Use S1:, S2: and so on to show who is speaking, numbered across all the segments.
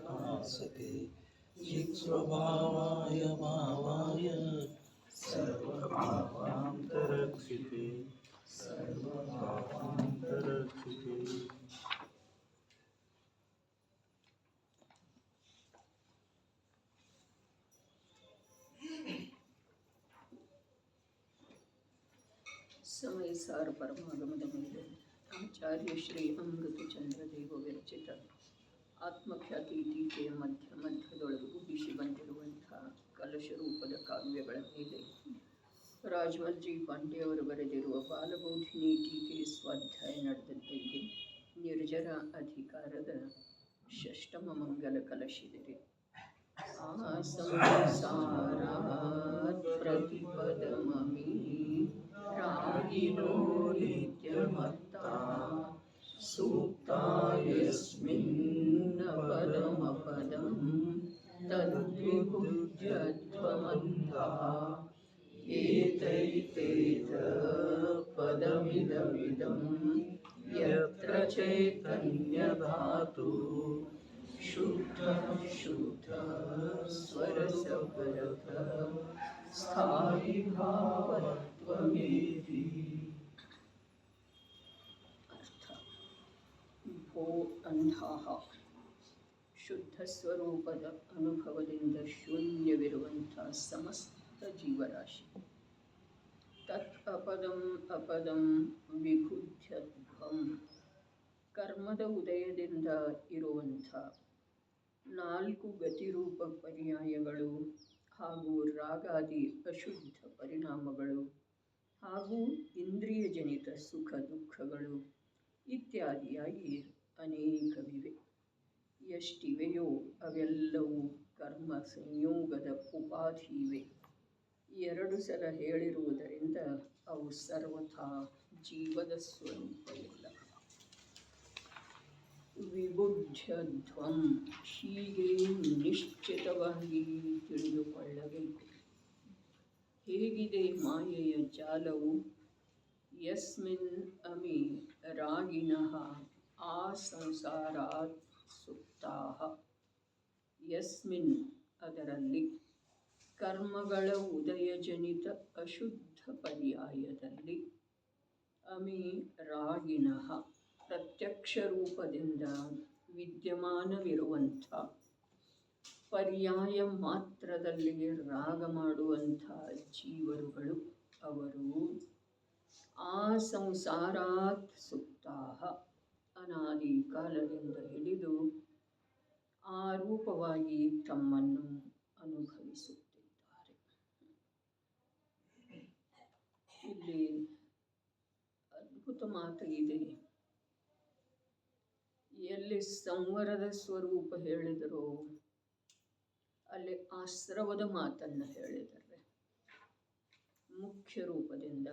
S1: भासते चित्स्वभावाय भावाय सर्वभावान्तरक्षिते सर्वभावान्तरक्षिते.
S2: ಸಮಯ ಸಾರ ಪರಮಾಗಮದ ಮೇಲೆ ಆಚಾರ್ಯ ಶ್ರೀ ಅಮೃತಚಂದ್ರ ದೇವ ವಿರಚಿತ ಆತ್ಮಖ್ಯಾತಿ ಟೀಕೆಯ ಮಧ್ಯದೊಳಗೆ ಗುಡಿಸಿ ಬಂದಿರುವಂಥ ಕಲಶ ರೂಪದ ಕಾವ್ಯಗಳ ಮೇಲೆ ರಾಜಮಲ್ ಜಿ ಪಾಂಡೆ ಅವರು ಬರೆದಿರುವ ಬಾಲಬೋಧಿನಿ ಟೀಕೆ ಸ್ವಾಧ್ಯಾಯ ನಡೆದದ್ದಿದೆ. ನಿರ್ಜರ ಅಧಿಕಾರದ ಷಷ್ಟಮ ಮಂಗಲ ಕಲಶಿದಿದೆ. ಆ ಸಂಸಾರಾತ್ ಪ್ರತಿಪದಮಮಿ ರಾಗಿನೋ ನಿತ್ಯಮತ್ತ ಸೂಕ್ತಾ ಯಸ್ಮಿನ್ನ ಪದಮಪದಂ ತದ್ವಿಬುಧ್ಯಧ್ವಮಂತಃ ಏತೈತೇತ ಪದಮಿದಮಿದಂ ಯತ್ರ ಚೈತನ್ಯಧಾತು ಶುದ್ಧ ಶುದ್ಧ ಸ್ವರಸಭರತ ಸ್ಥಾಯಿ ಭಾವತ್ವಮೇತಿ. ಅರ್ಥ: ಭೋ ಅಂಧಾಹ, ಶುದ್ಧ ಸ್ವರೂಪದ ಅನುಭವದಿಂದ ಶೂನ್ಯವಿರುವಂಥ ಸಮಸ್ತ ಜೀವರಾಶಿ. ತತ್ ಅಪದಂ ಅಪದಂ ವಿಗುಧ್ಯಧ್ವಂ, ಕರ್ಮದ ಉದಯದಿಂದ ಇರುವಂಥ 4 ಗತಿರೂಪ ಪರ್ಯಾಯಗಳು ಹಾಗೂ ರಾಗಾದಿ ಅಶುದ್ಧ ಪರಿಣಾಮಗಳು ಹಾಗೂ ಇಂದ್ರಿಯಜನಿತ ಸುಖ ದುಃಖಗಳು ಇತ್ಯಾದಿಯಾಗಿ ಅನೇಕವಿವೆ. ಎಷ್ಟಿವೆಯೋ ಅವೆಲ್ಲವೂ ಕರ್ಮ ಸಂಯೋಗದ ಉಪಾಧಿ ಇವೆ. 2 ಸಲ ಹೇಳಿರುವುದರಿಂದ ಅವು ಸರ್ವಥಾ ಜೀವದ ಸ್ವರೂಪ ಇಲ್ಲ. ವಿಬುಧ್ಯಧ್ವಂ, ಹೀಗೆ ನಿಶ್ಚಿತವಾಗಿ ತಿಳಿದುಕೊಳ್ಳಬೇಕು. ಹೇಗಿದೆ ಮಾಯೆಯ ಜಾಲವು? ಯಸ್ಮಿನ್ ಅಮಿ ರಾಗಿಣಃ ಆ ಸಂಸಾರಾತ್ ಸುಪ್ತಾಃ, ಯಸ್ಮಿನ್ ಅದರಲ್ಲಿ, ಕರ್ಮಗಳ ಉದಯಜನಿತ ಅಶುದ್ಧ ಪರ್ಯಾಯದಲ್ಲಿ, ಅಮಿ ರಾಗಿಣಃ ಪ್ರತ್ಯಕ್ಷ ರೂಪದಿಂದ ವಿದ್ಯಮಾನವಿರುವಂಥ, ಪರ್ಯಾಯ ಮಾತ್ರದಲ್ಲಿ ರಾಗ ಮಾಡುವಂಥ ಜೀವರುಗಳು ಅವರು ಆ ಸಂಸಾರಾತ್ ಸುಪ್ತಾಃ, ಅನಾದಿ ಕಾಲದಿಂದ ಹಿಡಿದು ಆ ರೂಪವಾಗಿ ತಮ್ಮನ್ನು ಅನುಭವಿಸುತ್ತಿದ್ದಾರೆ. ಇಲ್ಲಿ ಅದ್ಭುತ ಮಾತು ಇದೆ. ಎಲ್ಲಿ ಸಂವರದ ಸ್ವರೂಪ ಹೇಳಿದರೋ ಅಲ್ಲಿ ಆಶ್ರವದ ಮಾತನ್ನು ಹೇಳಿದ್ದಾರೆ ಮುಖ್ಯ ರೂಪದಿಂದ.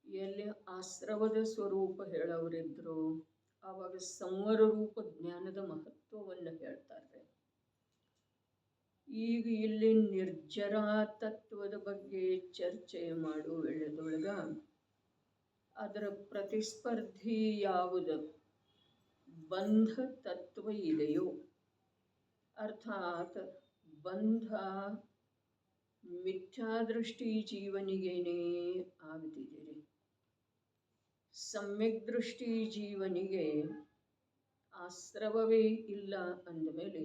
S2: ಎಲ್ಲಿ ಆಶ್ರವದ ಸ್ವರೂಪ ಹೇಳೋರಿದ್ರು ಆವಾಗ ಸಂವರ ರೂಪ ಜ್ಞಾನದ ಮಹತ್ವವನ್ನು ಹೇಳ್ತಾರೆ. ಈಗ ಇಲ್ಲಿ ನಿರ್ಜರಾ ತತ್ವದ ಬಗ್ಗೆ ಚರ್ಚೆ ಮಾಡುವ ವೇಳೆದೊಳಗ ಅದರ ಪ್ರತಿಸ್ಪರ್ಧಿ ಯಾವುದು ಬಂಧ ತತ್ವ ಇದೆಯೋ, ಅರ್ಥಾತ್ ಬಂಧ ಮಿಥ್ಯಾದೃಷ್ಟಿ ಜೀವನಿಗೇನೇ ಆಗ್ತಿದ್ದೀರಿ. ಸಮ್ಯಕ್ ದೃಷ್ಟಿ ಜೀವನಿಗೆ ಆಶ್ರವವೇ ಇಲ್ಲ ಅಂದಮೇಲೆ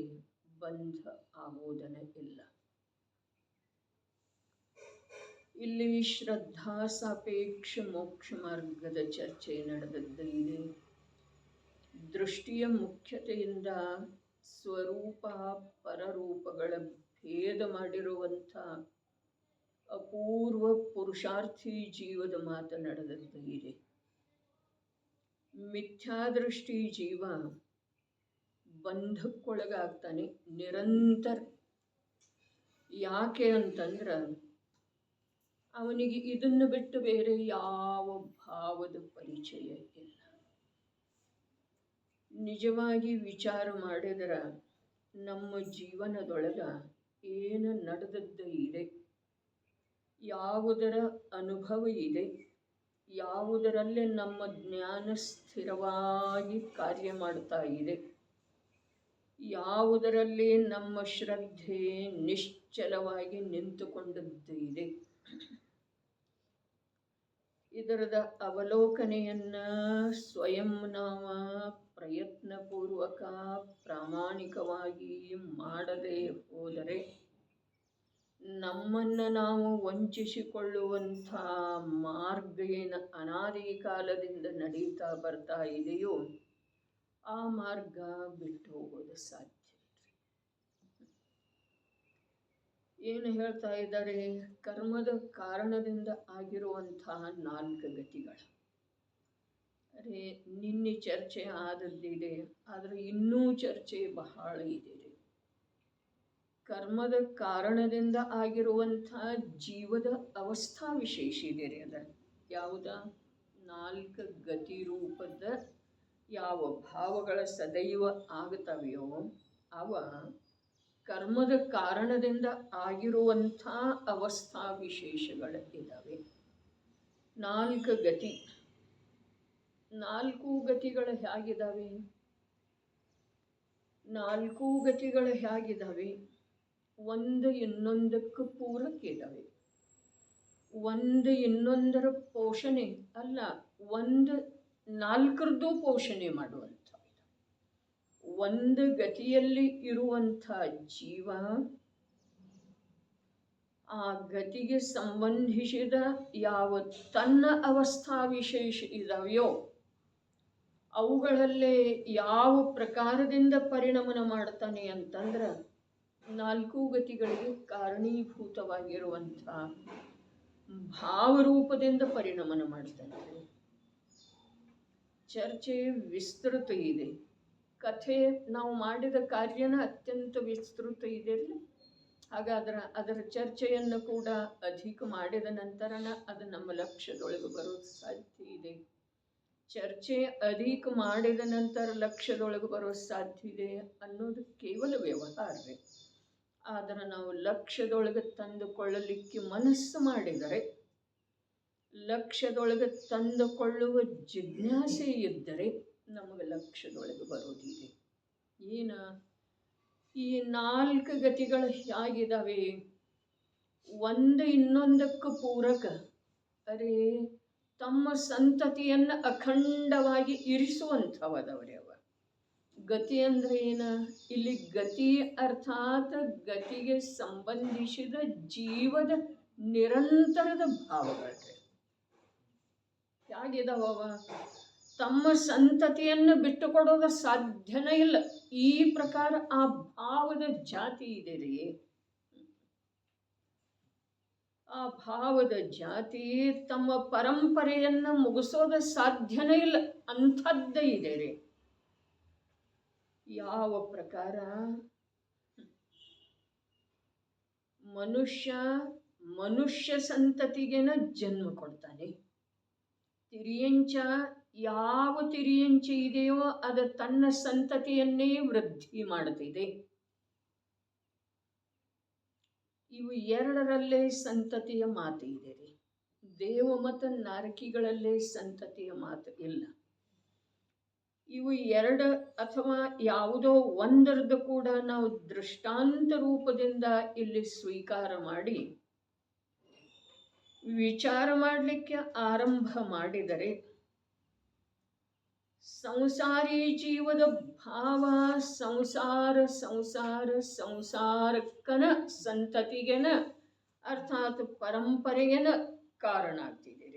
S2: ಬಂಧ ಆಗೋದನೇ ಇಲ್ಲ. ಇಲ್ಲಿ ಶ್ರದ್ಧಾ ಸಾಪೇಕ್ಷ ಮೋಕ್ಷ ಮಾರ್ಗದ ಚರ್ಚೆ ನಡೆದದ್ದು ಇದೆ. ದೃಷ್ಟಿಯ ಮುಖ್ಯತೆಯಿಂದ ಸ್ವರೂಪ ಪರರೂಪಗಳ ಭೇದ ಮಾಡಿರುವಂಥ ಅಪೂರ್ವ ಪುರುಷಾರ್ಥಿ ಜೀವದ ಮಾತು ನಡೆದದ್ದು ಇದೆ. ಮಿಥ್ಯಾದೃಷ್ಟಿ ಜೀವ ಬಂಧಕ್ಕೊಳಗಾಗ್ತಾನೆ ನಿರಂತರ. ಯಾಕೆ ಅಂತಂದ್ರೆ ಅವನಿಗೆ ಇದನ್ನು ಬಿಟ್ಟು ಬೇರೆ ಯಾವ ಭಾವದ ಪರಿಚಯ ಇಲ್ಲ. ನಿಜವಾಗಿ ವಿಚಾರ ಮಾಡಿದರೆ ನಮ್ಮ ಜೀವನದೊಳಗ ಏನು ನಡೆದದ್ದು ಇದೆ, ಯಾವುದರ ಅನುಭವ ಇದೆ, ಯಾವುದರಲ್ಲೇ ನಮ್ಮ ಜ್ಞಾನ ಸ್ಥಿರವಾಗಿ ಕಾರ್ಯ ಮಾಡ್ತಾ ಇದೆ, ಯಾವುದರಲ್ಲಿ ನಮ್ಮ ಶ್ರದ್ಧೆ ನಿಶ್ಚಲವಾಗಿ ನಿಂತುಕೊಂಡದ್ದು ಇದೆ, ಇದರದ ಅವಲೋಕನೆಯನ್ನ ಸ್ವಯಂ ನಾವು ಪ್ರಯತ್ನಪೂರ್ವಕ ಪ್ರಾಮಾಣಿಕವಾಗಿ ಮಾಡದೇ ಹೋದರೆ ನಮ್ಮನ್ನು ನಾವು ವಂಚಿಸಿಕೊಳ್ಳುವಂಥ ಮಾರ್ಗ ಏನು ಅನಾದಿ ಕಾಲದಿಂದ ನಡೀತಾ ಬರ್ತಾ ಇದೆಯೋ ಆ ಮಾರ್ಗ ಬಿಟ್ಟು ಹೋಗೋದು ಸಾಧ್ಯ. ಏನು ಹೇಳ್ತಾ ಇದ್ದಾರೆ? ಕರ್ಮದ ಕಾರಣದಿಂದ ಆಗಿರುವಂತಹ 4 ಗತಿಗಳು. ಅರೆ, ನಿನ್ನೆ ಚರ್ಚೆ ಆದದ್ದಿದೆ, ಆದರೆ ಇನ್ನೂ ಚರ್ಚೆ ಬಹಳ ಇದೆ. ಕರ್ಮದ ಕಾರಣದಿಂದ ಆಗಿರುವಂತಹ ಜೀವದ ಅವಸ್ಥಾ ವಿಶೇಷ ಇದೆ ರೀ. ಅದ ಯಾವುದ? 4 ಗತಿ ರೂಪದ ಯಾವ ಭಾವಗಳ ಸದೈವ ಆಗ್ತವೆಯೋ ಅವ ಕರ್ಮದ ಕಾರಣದಿಂದ ಆಗಿರುವಂಥ ಅವಸ್ಥಾ ವಿಶೇಷಗಳು ಇದ್ದಾವೆ. 4 ಗತಿ. 4 ಗತಿಗಳು ಹೇಗಿದ್ದಾವೆ? 4 ಗತಿಗಳು ಹೇಗಿದ್ದಾವೆ? ಒಂದು ಇನ್ನೊಂದಕ್ಕೆ ಪೂರಕ ಇದ್ದಾವೆ. ಒಂದು ಇನ್ನೊಂದರ ಪೋಷಣೆ ಅಲ್ಲ, ಒಂದು 4ರದ್ದು ಪೋಷಣೆ ಮಾಡುವಂಥ. ಒಂದು ಗತಿಯಲ್ಲಿ ಇರುವಂಥ ಜೀವ ಆ ಗತಿಗೆ ಸಂಬಂಧಿಸಿದ ಯಾವ ತನ್ನ ಅವಸ್ಥಾ ವಿಶೇಷ ಇದಾವೆಯೋ ಅವುಗಳಲ್ಲೇ ಯಾವ ಪ್ರಕಾರದಿಂದ ಪರಿಣಮನ ಮಾಡ್ತಾನೆ ಅಂತಂದ್ರೆ 4 ಗತಿಗಳಿಗೆ ಕಾರಣೀಭೂತವಾಗಿರುವಂಥ ಭಾವರೂಪದಿಂದ ಪರಿಣಮನ ಮಾಡ್ತಾನೆ. ಚರ್ಚೆ ವಿಸ್ತೃತ ಇದೆ. ಕಥೆ ನಾವು ಮಾಡಿದ ಕಾರ್ಯನ ಅತ್ಯಂತ ವಿಸ್ತೃತ ಇದೆ. ಹಾಗಾದ್ರೆ ಅದರ ಚರ್ಚೆಯನ್ನು ಕೂಡ ಅಧಿಕ ಮಾಡಿದ ನಂತರನ ಅದು ನಮ್ಮ ಲಕ್ಷ್ಯದೊಳಗೆ ಬರೋದು ಸಾಧ್ಯ ಇದೆ. ಚರ್ಚೆ ಅಧಿಕ ಮಾಡಿದ ನಂತರ ಲಕ್ಷ್ಯದೊಳಗೆ ಬರೋ ಸಾಧ್ಯ ಇದೆ ಅನ್ನೋದು ಕೇವಲ ವ್ಯವಹಾರವೇ. ಆದರೆ ನಾವು ಲಕ್ಷ್ಯದೊಳಗೆ ತಂದುಕೊಳ್ಳಲಿಕ್ಕೆ ಮನಸ್ಸು ಮಾಡಿದರೆ, ಲಕ್ಷ್ಯದೊಳಗೆ ತಂದುಕೊಳ್ಳುವ ಜಿಜ್ಞಾಸೆ ಇದ್ದರೆ ನಮಗೆ ಲಕ್ಷ್ಯದೊಳಗೆ ಬರೋದಿದೆ. ಏನು? ಈ 4 ಗತಿಗಳು ಹೇಗಿದ್ದಾವೆ? ಒಂದು ಇನ್ನೊಂದಕ್ಕೂ ಪೂರಕ. ಅರೆ, ತಮ್ಮ ಸಂತತಿಯನ್ನು ಅಖಂಡವಾಗಿ ಇರಿಸುವಂಥವದವರೇ ಅವ. ಗತಿ ಅಂದರೆ ಏನು? ಇಲ್ಲಿ ಗತಿ ಅರ್ಥಾತ್ ಗತಿಗೆ ಸಂಬಂಧಿಸಿದ ಜೀವದ ನಿರಂತರದ ಭಾವಗಳು ಹೇಗಿದಾವ? ತಮ್ಮ ಸಂತತಿಯನ್ನು ಬಿಟ್ಟುಕೊಡೋದು ಸಾಧ್ಯನೇ ಇಲ್ಲ. ಈ ಪ್ರಕಾರ ಆ ಭಾವದ ಜಾತಿ ಇದೆ ರೀ. ಆ ಭಾವದ ಜಾತಿ ತಮ್ಮ ಪರಂಪರೆಯನ್ನು ಮುಗಿಸೋದು ಸಾಧ್ಯನೇ ಇಲ್ಲ. ಅಂಥದ್ದೇ ಇದೆ ರೀ. ಯಾವ ಪ್ರಕಾರ? ಮನುಷ್ಯ ಸಂತತಿಗೆನ ಜನ್ಮ ಕೊಡ್ತಾನೆ. ತಿರಿಯಂಚ ಯಾವ ತಿರಿಯಂಚ ಇದೆಯೋ ಅದು ತನ್ನ ಸಂತತಿಯನ್ನೇ ವೃದ್ಧಿ ಮಾಡುತ್ತಿದೆ. ಇವು 2ರಲ್ಲೇ ಸಂತತಿಯ ಮಾತು ಇದೆ ರೀ. ದೇವ ಮತ್ತು ನಾರಕಿಗಳಲ್ಲೇ ಸಂತತಿಯ ಮಾತು ಇಲ್ಲ. ಇವು 2 ಅಥವಾ ಯಾವುದೋ ಒಂದರದ್ದು ಕೂಡ ನಾವು ದೃಷ್ಟಾಂತ ರೂಪದಿಂದ ಇಲ್ಲಿ ಸ್ವೀಕಾರ ಮಾಡಿ ವಿಚಾರ ಮಾಡಲಿಕ್ಕೆ ಆರಂಭ ಮಾಡಿದರೆ ಸಂಸಾರಿ ಜೀವದ ಭಾವ ಸಂಸಾರಕ್ಕನ ಸಂತತಿಗೆನ ಅರ್ಥಾತ್ ಪರಂಪರೆಗೆನ ಕಾರಣ ಆಗ್ತಿದೆ.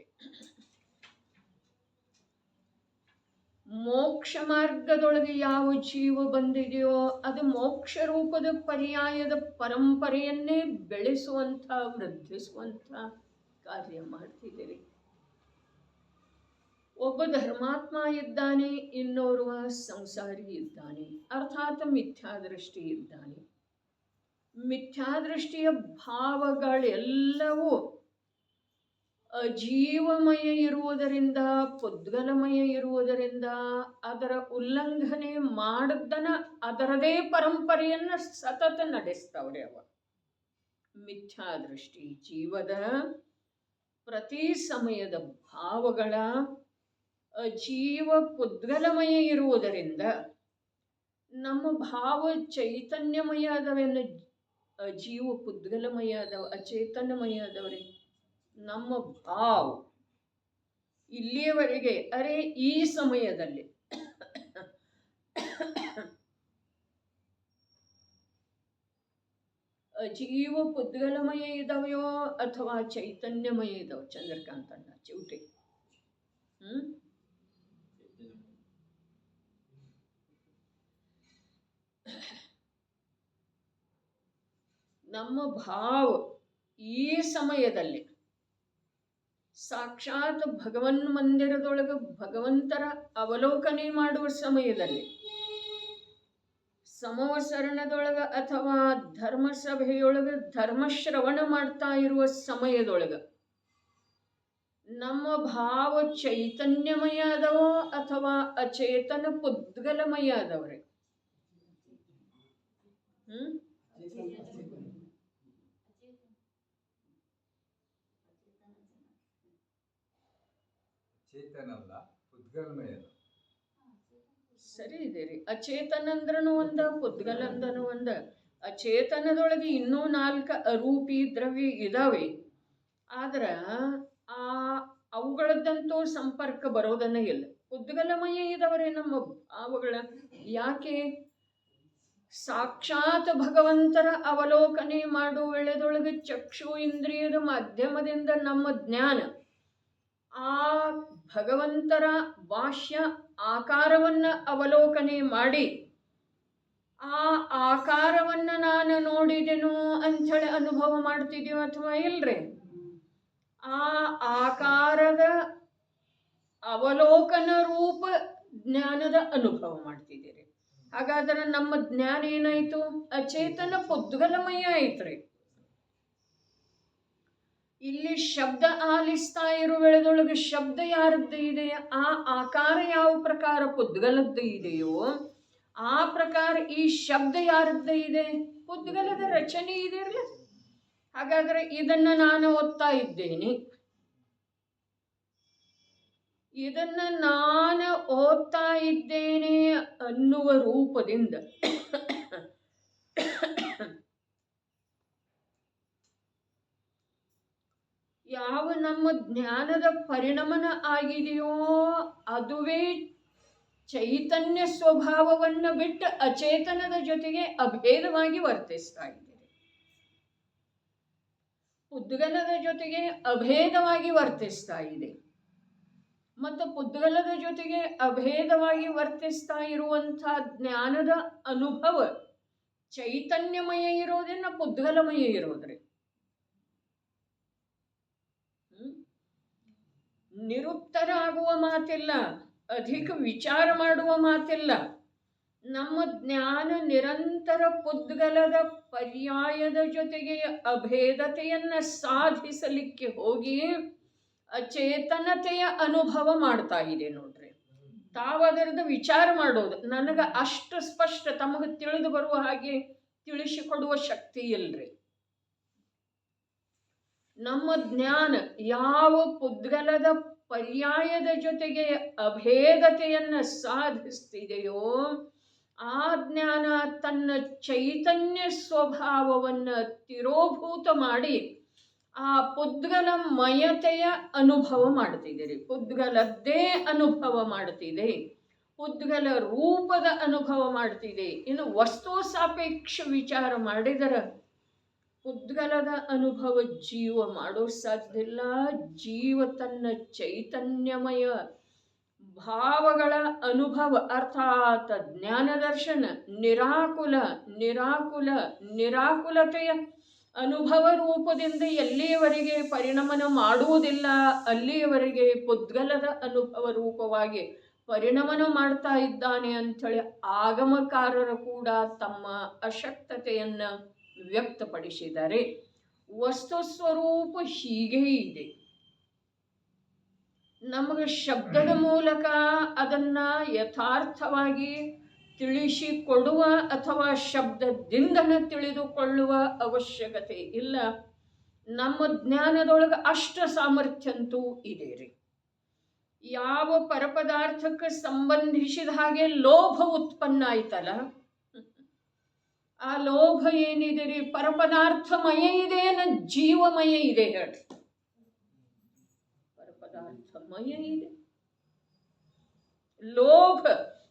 S2: ಮೋಕ್ಷ ಮಾರ್ಗದೊಳಗೆ ಯಾವ ಜೀವ ಬಂದಿದೆಯೋ ಅದು ಮೋಕ್ಷ ರೂಪದ ಪರ್ಯಾಯದ ಪರಂಪರೆಯನ್ನೇ ಬೆಳೆಸುವಂಥ ವೃದ್ಧಿಸುವಂಥ ಕಾರ್ಯ ಮಾಡ್ತಿದ್ದೀರಿ. ಒಬ್ಬ ಧರ್ಮಾತ್ಮ ಇದ್ದಾನೆ, ಇನ್ನೋರ್ವ ಸಂಸಾರಿ ಇದ್ದಾನೆ, ಅರ್ಥಾತ್ ಮಿಥ್ಯಾದೃಷ್ಟಿ ಇದ್ದಾನೆ. ಮಿಥ್ಯಾದೃಷ್ಟಿಯ ಭಾವಗಳೆಲ್ಲವೂ ಅಜೀವಮಯ ಇರುವುದರಿಂದ, ಪುದ್ಗಲಮಯ ಇರುವುದರಿಂದ ಅದರ ಉಲ್ಲಂಘನೆ ಮಾಡದನ ಅದರದೇ ಪರಂಪರೆಯನ್ನು ಸತತ ನಡೆಸ್ತವ್ರೆ ಅವ. ಮಿಥ್ಯಾದೃಷ್ಟಿ ಜೀವದ ಪ್ರತಿ ಸಮಯದ ಭಾವಗಳ ಅಜೀವ ಪುದ್ಗಲಮಯ ಇರುವುದರಿಂದ ನಮ್ಮ ಭಾವ ಚೈತನ್ಯಮಯ ಆದವೇನು, ಜೀವ ಪುದ್ಗಲಮಯ ಆದವ, ಅಚೇತನಮಯ ಆದವ್ರಿ. ನಮ್ಮ ಭಾವ ಇಲ್ಲಿಯವರೆಗೆ ಅರೆ ಈ ಸಮಯದಲ್ಲಿ ಅಜೀವ ಪುದ್ಗಲಮಯ ಇದಾವೆಯೋ ಅಥವಾ ಚೈತನ್ಯಮಯ ಇದಾವ? ಚಂದ್ರಕಾಂತಣ್ಣ ಚಿವುಟಿ. ನಮ್ಮ ಭಾವ ಈ ಸಮಯದಲ್ಲಿ ಸಾಕ್ಷಾತ್ ಭಗವನ್ ಮಂದಿರದೊಳಗೆ ಭಗವಂತರ ಅವಲೋಕನೆ ಮಾಡುವ ಸಮಯದಲ್ಲಿ, ಸಮವಸರಣದೊಳಗ ಅಥವಾ ಧರ್ಮಸಭೆಯೊಳಗೆ ಧರ್ಮಶ್ರವಣ ಮಾಡ್ತಾ ಇರುವ ಸಮಯದೊಳಗ ನಮ್ಮ ಭಾವ ಚೈತನ್ಯಮಯ ಅದವೋ ಅಥವಾ ಅಚೇತನ ಪುದ್ಗಲಮಯ ಅದವ್ರಿ? ಸರಿ ಇದೆ ರೀ. ಅಚೇತನ ಅಂದ್ರನು ಒಂದ, ಪುದ್ಗಲ ಅಂದ್ರನು ಒಂದ. ಅಚೇತನದೊಳಗೆ ಇನ್ನೂ 4 ಅರೂಪಿ ದ್ರವ್ಯ ಇದಾವೆ. ಆದ್ರ ಅವುಗಳದ್ದಂತೂ ಸಂಪರ್ಕ ಬರೋದನ್ನ ಇಲ್ಲ. ಪುದ್ಗಲಮಯ ಇದಾವ್ರೆ ನಮ್ಮ ಭಾವಗಳ. ಯಾಕೆ? ಸಾಕ್ಷಾತ್ ಭಗವಂತರ ಅವಲೋಕನೆ ಮಾಡುವ ವೇಳೆದೊಳಗೆ ಚಕ್ಷು ಇಂದ್ರಿಯದ ಮಾಧ್ಯಮದಿಂದ ನಮ್ಮ ಜ್ಞಾನ ಆ ಭಗವಂತರ ಭಾಷ್ಯ ಆಕಾರವನ್ನ ಅವಲೋಕನೆ ಮಾಡಿ ಆ ಆಕಾರವನ್ನ ನಾನು ನೋಡಿದೆನು ಅಂಥೇಳಿ ಅನುಭವ ಮಾಡ್ತಿದ್ದೀವಿ ಅಥವಾ ಇಲ್ರಿ? ಆ ಆಕಾರದ ಅವಲೋಕನ ರೂಪ ಜ್ಞಾನದ ಅನುಭವ ಮಾಡ್ತಿದ್ದೀರಿ. ಹಾಗಾದ್ರೆ ನಮ್ಮ ಜ್ಞಾನ ಏನಾಯ್ತು? ಅಚೇತನ ಪುದ್ಗಲಮಯ ಐತ್ರಿ. ಇಲ್ಲಿ ಶಬ್ದ ಆಲಿಸ್ತಾ ಇರುವ ವೇಳೆದೊಳಗೆ ಶಬ್ದ ಯಾರದ್ದು ಇದೆ? ಆ ಆಕಾರ ಯಾವ ಪ್ರಕಾರ ಪುದ್ಗಲದ್ದು ಇದೆಯೋ ಆ ಪ್ರಕಾರ ಈ ಶಬ್ದ ಯಾರದ್ದು ಇದೆ? ಪುದ್ಗಲದ ರಚನೆ ಇದೆಯಲ್ಲ. ಹಾಗಾದ್ರೆ ಇದನ್ನ ನಾನು ಓದ್ತಾ ಇದ್ದೇನೆ, ಇದನ್ನ ನಾನು ಓದ್ತಾ ಇದ್ದೇನೆ ಅನ್ನುವ ರೂಪದಿಂದ ಯಾವ ನಮ್ಮ ಜ್ಞಾನದ ಪರಿಣಮನ ಆಗಿದೆಯೋ ಅದುವೇ ಚೈತನ್ಯ ಸ್ವಭಾವವನ್ನು ಬಿಟ್ಟು ಅಚೇತನದ ಜೊತೆಗೆ ಅಭೇದವಾಗಿ ವರ್ತಿಸ್ತಾ ಇದೆ. ಪುದ್ಗಲದ ಜೊತೆಗೆ ಅಭೇದವಾಗಿ ವರ್ತಿಸ್ತಾ ಇದೆ. ಮತ್ತು ಪುದ್ಗಲದ ಜೊತೆಗೆ ಅಭೇದವಾಗಿ ವರ್ತಿಸ್ತಾ ಇರುವಂತಹ ಜ್ಞಾನದ ಅನುಭವ ಚೈತನ್ಯಮಯ ಇರೋದನ್ನ ಪುದ್ಗಲಮಯ ಇರೋದ್ರಿ. ನಿರುತ್ತರಾಗುವ ಮಾತಿಲ್ಲ, ಅಧಿಕ ವಿಚಾರ ಮಾಡುವ ಮಾತಿಲ್ಲ. ನಮ್ಮ ಜ್ಞಾನ ನಿರಂತರ ಪುದ್ಗಲದ ಪರ್ಯಾಯದ ಜೊತೆಗೆ ಅಭೇದತೆಯನ್ನ ಸಾಧಿಸಲಿಕ್ಕೆ ಹೋಗಿ ಅಚೇತನತೆಯ ಅನುಭವ ಮಾಡ್ತಾ ಇದೆ ನೋಡ್ರಿ. ತಾವದರದ ವಿಚಾರ ಮಾಡೋದು ನನಗೆ ಅಷ್ಟು ಸ್ಪಷ್ಟ ತಮಗೆ ತಿಳಿದು ಬರುವ ಹಾಗೆ ತಿಳಿಸಿಕೊಡುವ ಶಕ್ತಿ ಇಲ್ರಿ. ನಮ್ಮ ಜ್ಞಾನ ಯಾವ ಪುದ್ಗಲದ ಪರ್ಯಾಯದ ಜೊತೆಗೆ ಅಭೇದತೆಯನ್ನ ಸಾಧಿಸ್ತಿದೆಯೋ ಆ ಜ್ಞಾನ ತನ್ನ ಚೈತನ್ಯ ಸ್ವಭಾವವನ್ನ ತಿರೋಭೂತ ಮಾಡಿ ಆ ಪುದ್ಗಲ ಮಯತೆಯ ಅನುಭವ ಮಾಡ್ತಿದ್ದೀರಿ. ಪುದ್ಗಲದ್ದೇ ಅನುಭವ ಮಾಡ್ತಿದೆ, ಪುದ್ಗಲ ರೂಪದ ಅನುಭವ ಮಾಡ್ತಿದೆ. ಇನ್ನು ವಸ್ತು ಸಾಪೇಕ್ಷ ವಿಚಾರ ಮಾಡಿದರೆ ಪುದ್ಗಲದ ಅನುಭವ ಜೀವ ಮಾಡೋ ಸಾಧ್ಯ ಇಲ್ಲ. ಜೀವ ತನ್ನ ಚೈತನ್ಯಮಯ ಭಾವಗಳ ಅನುಭವ ಅರ್ಥಾತ್ ಜ್ಞಾನ ದರ್ಶನ ನಿರಾಕುಲತೆಯ ಅನುಭವ ರೂಪದಿಂದ ಎಲ್ಲಿಯವರೆಗೆ ಪರಿಣಮನ ಮಾಡುವುದಿಲ್ಲ ಅಲ್ಲಿಯವರೆಗೆ ಪುದ್ಗಲದ ಅನುಭವ ರೂಪವಾಗಿ ಪರಿಣಮನ ಮಾಡ್ತಾ ಇದ್ದಾನೆ ಅಂಥೇಳಿ ಆಗಮಕಾರರು ಕೂಡ ತಮ್ಮ ಅಶಕ್ತತೆಯನ್ನ ವ್ಯಕ್ತಪಡಿಸಿದ್ದಾರೆ. ವಸ್ತು ಸ್ವರೂಪ ಹೀಗೆ ಇದೆ. ನಮಗೆ ಶಬ್ದದ ಮೂಲಕ ಅದನ್ನ ಯಥಾರ್ಥವಾಗಿ ತಿಳಿಸಿಕೊಡುವ ಅಥವಾ ಶಬ್ದದಿಂದನೇ ತಿಳಿದುಕೊಳ್ಳುವ ಅವಶ್ಯಕತೆ ಇಲ್ಲ. ನಮ್ಮ ಜ್ಞಾನದೊಳಗೆ ಅಷ್ಟ ಸಾಮರ್ಥ್ಯಂತೂ ಇದೆ ರೀ. ಯಾವ ಪರಪದಾರ್ಥಕ್ಕೆ ಸಂಬಂಧಿಸಿದ ಹಾಗೆ ಲೋಭ ಉತ್ಪನ್ನ ಆಯ್ತಲ್ಲ, ಆ ಲೋಭ ಏನಿದೆ ರೀ ಪರಪದಾರ್ಥಮಯ ಇದೆ ಜೀವಮಯ ಇದೆ ಹೇಳ್ರಿ. ಪರಪದಾರ್ಥಮಯ ಇದೆ. ಲೋಭ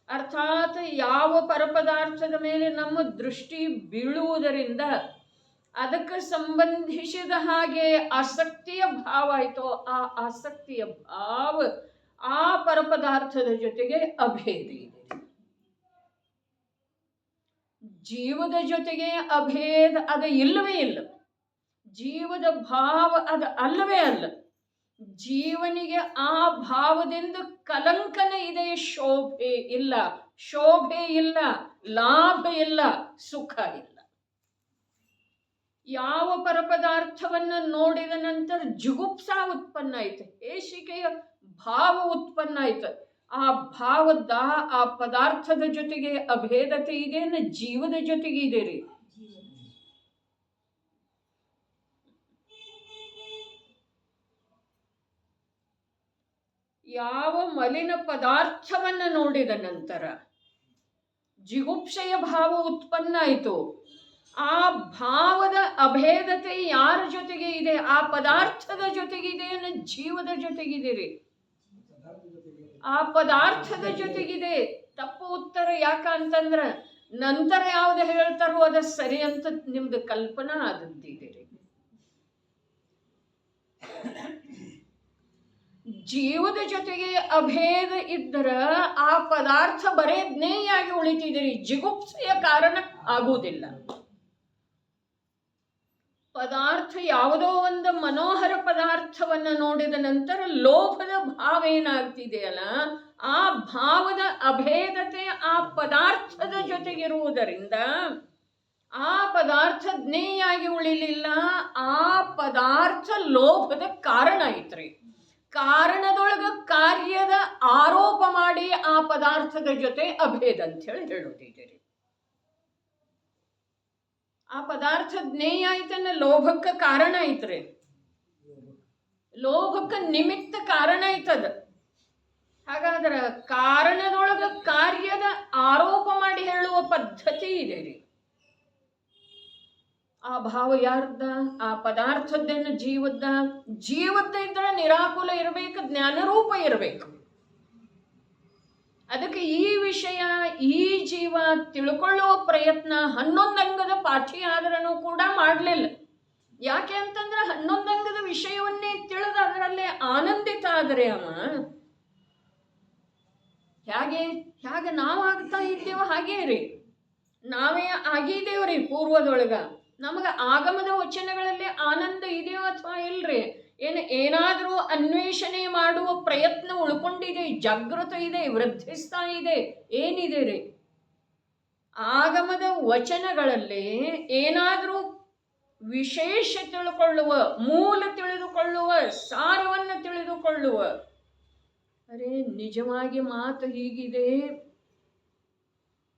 S2: ಅರ್ಥಾತ್ ಯಾವ ಪರಪದಾರ್ಥದ ಮೇಲೆ ನಮ್ಮ ದೃಷ್ಟಿ ಬೀಳುವುದರಿಂದ ಅದಕ್ಕೆ ಸಂಬಂಧಿಸಿದ ಹಾಗೆ ಆಸಕ್ತಿಯ ಭಾವ ಆಯಿತೋ ಆ ಆಸಕ್ತಿಯ ಭಾವ ಆ ಪರಪದಾರ್ಥದ ಜೊತೆಗೆ ಅಭೇದ ಇದೆ. ಜೀವದ ಜೊತೆಗೆ ಅಭೇದ ಅದು ಇಲ್ಲವೇ ಇಲ್ಲ. ಜೀವದ ಭಾವ ಅದು ಅಲ್ಲವೇ ಅಲ್ಲ. ಜೀವನಿಗೆ ಆ ಭಾವದಿಂದ ಕಲಂಕನ ಇದೆ, ಶೋಭೆ ಇಲ್ಲ, ಶೋಭೆ ಇಲ್ಲ, ಲಾಭ ಇಲ್ಲ, ಸುಖ ಇಲ್ಲ. ಯಾವ ಪರಪದಾರ್ಥವನ್ನ ನೋಡಿದ ನಂತರ ಜುಗುಪ್ಸಾ ಉತ್ಪನ್ನ ಆಯ್ತು, ಹೇಸಿಕೆಯ ಭಾವ ಉತ್ಪನ್ನ ಆಯ್ತು. ಆ ಭಾವದ ಆ ಪದಾರ್ಥದ ಜೊತೆಗೆ ಅಭೇದತೆ ಇದೆ, ಜೀವದ ಜೊತೆಗೆ ಇದೆ ರೀ. ಯಾವ ಮಲಿನ ಪದಾರ್ಥವನ್ನ ನೋಡಿದ ನಂತರ ಜಿಗುಪ್ಸೆಯ ಭಾವ ಉತ್ಪನ್ನ ಆಯಿತು, ಆ ಭಾವದ ಅಭೇದತೆ ಯಾರ ಜೊತೆಗೆ ಇದೆ? ಆ ಪದಾರ್ಥದ ಜೊತೆಗಿದೆ, ಜೀವದ ಜೊತೆಗಿದೆ ರೀ. ಆ ಪದಾರ್ಥದ ಜೊತೆಗಿದೆ. ತಪ್ಪು ಉತ್ತರ. ಯಾಕಂತಂದ್ರ ನಂತರ ಯಾವ್ದು ಹೇಳ್ತಾರೋ ಅದ ಸರಿ ಅಂತ ನಿಮ್ದು ಕಲ್ಪನಾ ಆದದ್ದಿದೆ ರೀ. ಜೀವದ ಜೊತೆಗೆ ಅಭೇದ ಇದ್ದರ ಆ ಪದಾರ್ಥ ಬರೇ ಜ್ಞೇಯಾಗಿ ಉಳಿತಿದ್ರಿ, ಜಿಗುಪ್ಸೆಯ ಕಾರಣ ಆಗುವುದಿಲ್ಲ. ಪದಾರ್ಥ ಯಾವುದೋ ಒಂದು ಮನೋಹರ ಪದಾರ್ಥವನ್ನ ನೋಡಿದ ನಂತರ ಲೋಭದ ಭಾವ ಏನಾಗ್ತಿದೆಯಲ್ಲ, ಆ ಭಾವದ ಅಭೇದತೆ ಆ ಪದಾರ್ಥದ ಜೊತೆಗಿರುವುದರಿಂದ ಆ ಪದಾರ್ಥ ಜ್ಞೇಯಾಗಿ ಉಳಿಲಿಲ್ಲ. ಆ ಪದಾರ್ಥ ಲೋಭದ ಕಾರಣ ಐತ್ರಿ. ಕಾರಣದೊಳಗ ಕಾರ್ಯದ ಆರೋಪ ಮಾಡಿ ಆ ಪದಾರ್ಥದ ಜೊತೆ ಅಭೇದ ಅಂತ ಹೇಳಿ ಹೇಳುತ್ತಿದ್ದೀರಿ. ಆ ಪದಾರ್ಥ ಜ್ಞೇಯ ಆಯ್ತನ್ನ ಲೋಭಕ್ಕ ಕಾರಣ ಐತ್ರಿ, ಲೋಭಕ್ಕ ನಿಮಿತ್ತ ಕಾರಣ ಐತದ. ಹಾಗಾದ್ರೆ ಕಾರಣದೊಳಗ ಕಾರ್ಯದ ಆರೋಪ ಮಾಡಿ ಹೇಳುವ ಪದ್ಧತಿ ಇದೆ ರೀ. ಆ ಭಾವ ಯಾರ್ದ? ಆ ಪದಾರ್ಥದ್ದೇನು ಜೀವದ್ದ? ಜೀವದ್ದ ಇದ್ರೆ ನಿರಾಕುಲ ಇರಬೇಕು, ಜ್ಞಾನರೂಪ ಇರಬೇಕು. ಅದಕ್ಕೆ ಈ ವಿಷಯ ಈ ಜೀವ ತಿಳ್ಕೊಳ್ಳುವ ಪ್ರಯತ್ನ 11 ಅಂಗದ ಪಾಠಿ ಆದ್ರೂ ಕೂಡ ಮಾಡಲಿಲ್ಲ. ಯಾಕೆ ಅಂತಂದ್ರೆ 11 ಅಂಗದ ವಿಷಯವನ್ನೇ ತಿಳಿದ ಅದರಲ್ಲೇ ಆನಂದಿತ ಆದರೆ ಅವ ಹೇಗೆ ನಾವಾಗ್ತಾ ಇದ್ದೇವ ಹಾಗೇ ರೀ. ನಾವೇ ಆಗಿದ್ದೇವ್ರಿ ಪೂರ್ವದೊಳಗ. ನಮಗೆ ಆಗಮದ ವಚನಗಳಲ್ಲಿ ಆನಂದ ಇದೆಯೋ ಅಥವಾ ಇಲ್ರಿ? ಏನಾದರೂ ಅನ್ವೇಷಣೆ ಮಾಡುವ ಪ್ರಯತ್ನ ಉಳ್ಕೊಂಡಿದೆ, ಜಾಗೃತ ಇದೆ, ವೃದ್ಧಿಸ್ತಾ ಇದೆ, ಏನಿದೆ ರೀ? ಆಗಮದ ವಚನಗಳಲ್ಲಿ ಏನಾದರೂ ವಿಶೇಷ ತಿಳ್ಕೊಳ್ಳುವ, ಮೂಲ ತಿಳಿದುಕೊಳ್ಳುವ, ಸಾರವನ್ನು ತಿಳಿದುಕೊಳ್ಳುವ, ಅರೆ ನಿಜವಾಗಿ ಮಾತು ಹೀಗಿದೆ,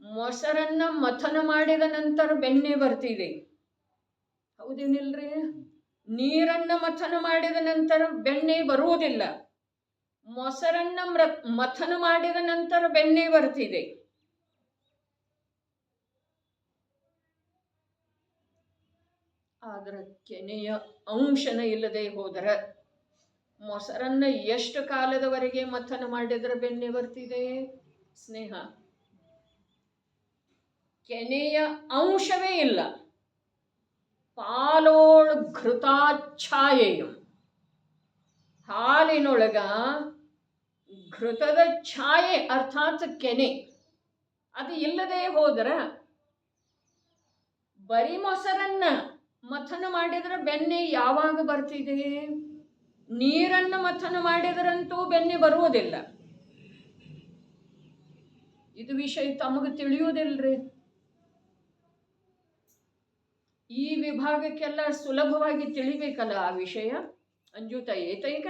S2: ಮೊಸರನ್ನ ಮಥನ ಮಾಡಿದ ನಂತರ ಬೆಣ್ಣೆ ಬರ್ತಿದೆ, ಹೌದೇನಿಲ್ರಿ? ನೀರನ್ನ ಮಥನ ಮಾಡಿದ ನಂತರ ಬೆಣ್ಣೆ ಬರುವುದಿಲ್ಲ, ಮೊಸರನ್ನ ಮಥನ ಮಾಡಿದ ನಂತರ ಬೆಣ್ಣೆ ಬರ್ತಿದೆ. ಆದ್ರೆ ಕೆನೆಯ ಅಂಶನ ಇಲ್ಲದೆ ಹೋದರೆ ಮೊಸರನ್ನ ಎಷ್ಟು ಕಾಲದವರೆಗೆ ಮಥನ ಮಾಡಿದ್ರೆ ಬೆಣ್ಣೆ ಬರ್ತಿದೆ? ಸ್ನೇಹ, ಕೆನೆಯ ಅಂಶವೇ ಇಲ್ಲ. ಪಾಲೋಳ್ ಘೃತಾಚ್ಛಾಯೆಯು, ಹಾಲಿನೊಳಗ ಘೃತದ ಛಾಯೆ ಅರ್ಥಾತ್ ಕೆನೆ ಅದು ಇಲ್ಲದೆ ಹೋದ್ರ ಬರೀ ಮೊಸರನ್ನ ಮಥನ ಮಾಡಿದ್ರೆ ಬೆಣ್ಣೆ ಯಾವಾಗ ಬರ್ತಿದೆ? ನೀರನ್ನ ಮಥನ ಮಾಡಿದ್ರಂತೂ ಬೆಣ್ಣೆ ಬರುವುದಿಲ್ಲ. ಇದು ವಿಷಯ ತಮಗೆ ತಿಳಿಯುವುದಿಲ್ರಿ. ಈ ವಿಭಾಗಕ್ಕೆಲ್ಲ ಸುಲಭವಾಗಿ ತಿಳಿಬೇಕಲ್ಲ ಆ ವಿಷಯ. ಅಂಜುತ ಏತೈಕ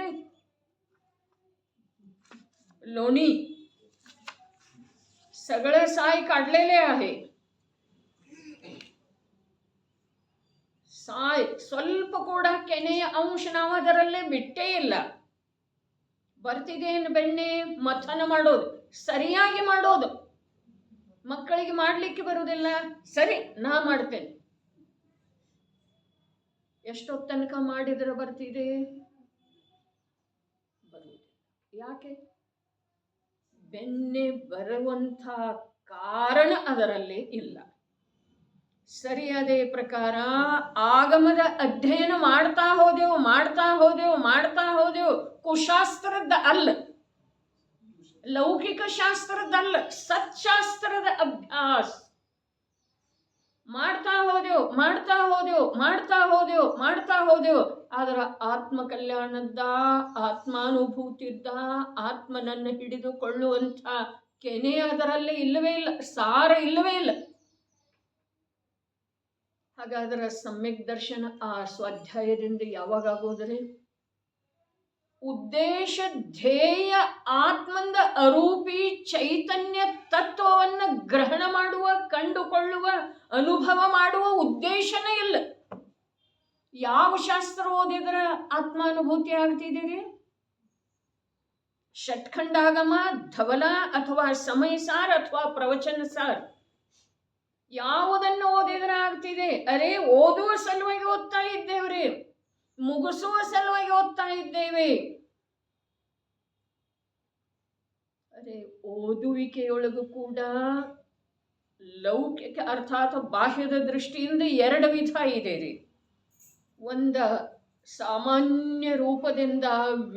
S2: लोणी सगळं साय काढलेले आहे. ಸಾಯ್ ಸ್ವಲ್ಪ ಕೂಡ ಕೆನೆಯ ಅಂಶ ನಾವು ಅದರಲ್ಲೇ ಬಿಟ್ಟೇ ಇಲ್ಲ. ಬರ್ತಿದೇನು ಬೆಣ್ಣೆ? ಮಥನ ಮಾಡೋದು, ಸರಿಯಾಗಿ ಮಾಡೋದು. ಮಕ್ಕಳಿಗೆ ಮಾಡಲಿಕ್ಕೆ ಬರುವುದಿಲ್ಲ, ಸರಿ ನಾ ಮಾಡ್ತೇನೆ. ಎಷ್ಟೊತ್ತು ತನಕ ಮಾಡಿದ್ರೆ ಬರ್ತಿದೆ? ಬರುವುದಿಲ್ಲ. ಯಾಕೆ? ಬೆನ್ನೆ ಬರುವಂಥ ಕಾರಣ ಅದರಲ್ಲಿ ಇಲ್ಲ. ಸರಿಯಾದ ಪ್ರಕಾರ ಆಗಮದ ಅಧ್ಯಯನ ಮಾಡ್ತಾ ಹೋದೆವು ಕುಶಾಸ್ತ್ರದ ಅಲ್ಲ, ಲೌಕಿಕ ಶಾಸ್ತ್ರದಲ್ಲ, ಸತ್ಶಾಸ್ತ್ರದ ಅಭ್ಯಾಸ ಮಾಡ್ತಾ ಹೋದೆವು. ಅದರ ಆತ್ಮ ಕಲ್ಯಾಣದ, ಆತ್ಮಾನುಭೂತಿದ್ದ, ಆತ್ಮನನ್ನು ಹಿಡಿದುಕೊಳ್ಳುವಂಥ ಕೆನೆ ಅದರಲ್ಲಿ ಇಲ್ಲವೇ ಇಲ್ಲ, ಸಾರ ಇಲ್ಲವೇ ಇಲ್ಲ. ಹಾಗಾದರೆ ಸಮ್ಯಕ್ ದರ್ಶನ ಆ ಸ್ವಾಧ್ಯಾಯದಿಂದ ಯಾವಾಗ ಆಗೋದ್ರೆ? ಉದ್ದೇಶ ಧ್ಯೇಯ ಆತ್ಮಂದ ಅರೂಪಿ ಚೈತನ್ಯ ತತ್ವವನ್ನು ಗ್ರಹಣ ಮಾಡುವ, ಕಂಡುಕೊಳ್ಳುವ, ಅನುಭವ ಮಾಡುವ ಉದ್ದೇಶನೇ ಇಲ್ಲ. ಯಾವ ಶಾಸ್ತ್ರ ಓದಿದ್ರೆ ಆತ್ಮಾನುಭೂತಿ ಆಗ್ತಿದ್ದೀರಿ? ಷಟ್ಖಂಡಾಗಮ, ಧವಲ ಅಥವಾ ಸಮಯ ಸಾರ್ ಅಥವಾ ಪ್ರವಚನ ಸಾರ್, ಯಾವುದನ್ನು ಓದಿದ್ರೆ ಆಗ್ತಿದೆ? ಅರೆ ಓದುವ ಸಲುವಾಗಿ ಓದ್ತಾ ಇದ್ದೇವ್ರಿ, ಮುಗಿಸುವ ಸಲುವಾಗಿ ಓದ್ತಾ ಇದ್ದೇವೆ. ಅರೆ ಓದುವಿಕೆಯೊಳಗೂ ಕೂಡ ಲೌಕಿಕ ಅರ್ಥಾತ್ ಬಾಹ್ಯದ ದೃಷ್ಟಿಯಿಂದ ಎರಡು ವಿಧ ಇದೆ ರೀ. ಒಂದು ಸಾಮಾನ್ಯ ರೂಪದಿಂದ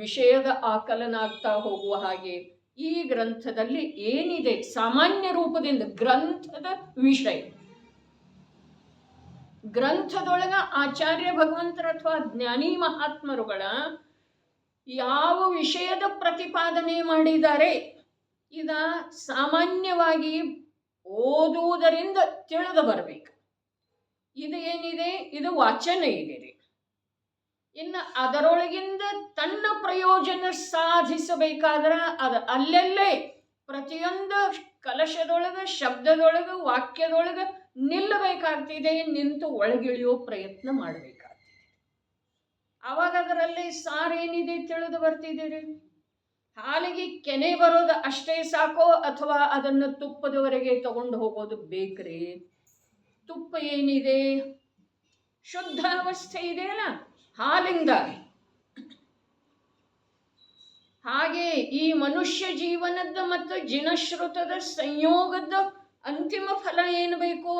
S2: ವಿಷಯದ ಆಕಲನ ಆಗ್ತಾ ಹೋಗುವ ಹಾಗೆ ಈ ಗ್ರಂಥದಲ್ಲಿ ಏನಿದೆ ಸಾಮಾನ್ಯ ರೂಪದಿಂದ ಗ್ರಂಥದ ವಿಷಯ, ಗ್ರಂಥದೊಳಗ ಆಚಾರ್ಯ ಭಗವಂತರ ಅಥವಾ ಜ್ಞಾನಿ ಮಹಾತ್ಮರುಗಳ ಯಾವ ವಿಷಯದ ಪ್ರತಿಪಾದನೆ ಮಾಡಿದ್ದಾರೆ ಇದ ಸಾಮಾನ್ಯವಾಗಿ ಓದುವುದರಿಂದ ತಿಳಿದು ಬರಬೇಕು. ಇದು ಏನಿದೆ, ಇದು ವಾಚನ ಇದೆ ರೀ. ಇನ್ನು ಅದರೊಳಗಿಂದ ತನ್ನ ಪ್ರಯೋಜನ ಸಾಧಿಸಬೇಕಾದ್ರೆ ಅದು ಅಲ್ಲೆಲ್ಲೇ ಪ್ರತಿಯೊಂದು ಕಲಶದೊಳಗ, ಶಬ್ದದೊಳಗ, ವಾಕ್ಯದೊಳಗ ನಿಲ್ಲಬೇಕಾಗ್ತಿದೆ, ನಿಂತು ಒಳಗಿಳಿಯೋ ಪ್ರಯತ್ನ ಮಾಡಬೇಕಾಗ್ತಿದೆ. ಆವಾಗ ಅದರಲ್ಲಿ ಸಾರೇನಿದೆ ತಿಳಿದು ಬರ್ತಿದ್ದೀರಿ. ಹಾಲಿಗೆ ಕೆನೆ ಬರೋದು ಅಷ್ಟೇ ಸಾಕೋ ಅಥವಾ ಅದನ್ನು ತುಪ್ಪದವರೆಗೆ ತಗೊಂಡು ಹೋಗೋದು ಬೇಕ್ರಿ? ತುಪ್ಪ ಏನಿದೆ, ಶುದ್ಧ ಅವಸ್ಥೆ ಇದೆಯಲ್ಲ ಹಾಲಿಂದ. ಹಾಗೆ ಈ ಮನುಷ್ಯ ಜೀವನದ ಮತ್ತು ಜಿನಶ್ರುತದ ಸಂಯೋಗದ ಅಂತಿಮ ಫಲ ಏನು ಬೇಕು?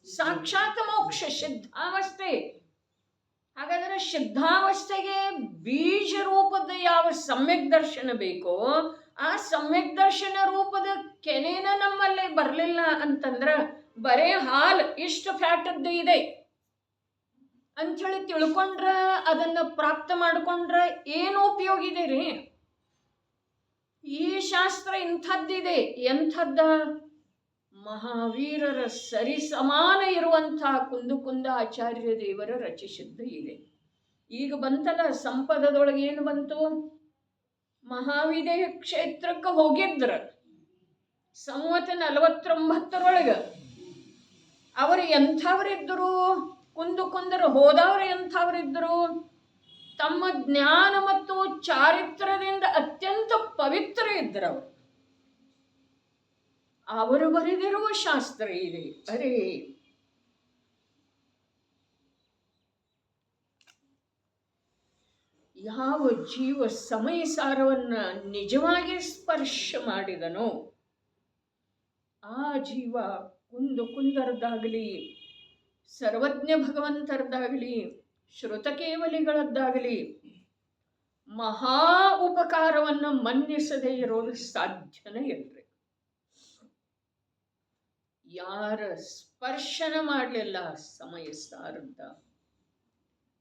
S2: ಸಾಕ್ಷಾತ್ ಮೋಕ್ಷ, ಸಿದ್ಧಾವಸ್ಥೆ. ಹಾಗಾದರೆ ಸಿದ್ಧಾವಸ್ಥೆಗೆ ಬೀಜ ರೂಪದ ಯಾವ ಸಮ್ಯಕ್ ದರ್ಶನ ಬೇಕೋ ಆ ಸಮ್ಯಕ್ ದರ್ಶನ ರೂಪದ ಕೆನೆನ ನಮ್ಮಲ್ಲಿ ಬರಲಿಲ್ಲ ಅಂತಂದ್ರೆ ಬರೇ ಹಾಲು ಇಷ್ಟು ಫ್ಯಾಟದ್ದು ಇದೆ ಅಂಥೇಳಿ ತಿಳ್ಕೊಂಡ್ರ, ಅದನ್ನ ಪ್ರಾಪ್ತ ಮಾಡಿಕೊಂಡ್ರ ಏನು ಉಪಯೋಗ ಇದೆ ರೀ? ಈ ಶಾಸ್ತ್ರ ಇಂಥದ್ದಿದೆ. ಎಂಥದ್ದ? ಮಹಾವೀರರ ಸರಿ ಸಮಾನ ಇರುವಂತಹ ಕುಂದ ಆಚಾರ್ಯ ದೇವರ ರಚಿಸಿದ್ದು ಇದೆ. ಈಗ ಬಂತಲ್ಲ ಸಂಪದದೊಳಗೆ ಏನು ಬಂತು? ಮಹಾವಿದೇಹ ಕ್ಷೇತ್ರಕ್ಕೆ ಹೋಗಿದ್ರ ಸಂವತ 49 ಅವರು ಎಂಥವರಿದ್ದರು? ಕುಂದರು ಹೋದವರು ಎಂಥವರಿದ್ದರು? ತಮ್ಮ ಜ್ಞಾನ ಮತ್ತು ಚಾರಿತ್ರದಿಂದ ಅತ್ಯಂತ ಪವಿತ್ರ ಇದ್ದರು. ಅವರು ಬರೆದಿರುವ ಶಾಸ್ತ್ರ ಇದೆ. ಅರೇ ಯಾವ ಜೀವ ಸಮಯ ಸಾರವನ್ನ ನಿಜವಾಗಿ ಸ್ಪರ್ಶ ಮಾಡಿದನೋ ಆ ಜೀವ ಕುಂದರದ್ದಾಗಲಿ, ಸರ್ವಜ್ಞ ಭಗವಂತರದ್ದಾಗಲಿ, ಶ್ರುತಕೇವಲಿಗಳದ್ದಾಗಲಿ ಮಹಾ ಉಪಕಾರವನ್ನು ಮನ್ನಿಸದೇ ಇರೋದು ಸಾಧ್ಯನೇ ಇಲ್ರಿ. ಯಾರ ಸ್ಪರ್ಶನ ಮಾಡಲಿಲ್ಲ ಸಮಯ ಸಾರದ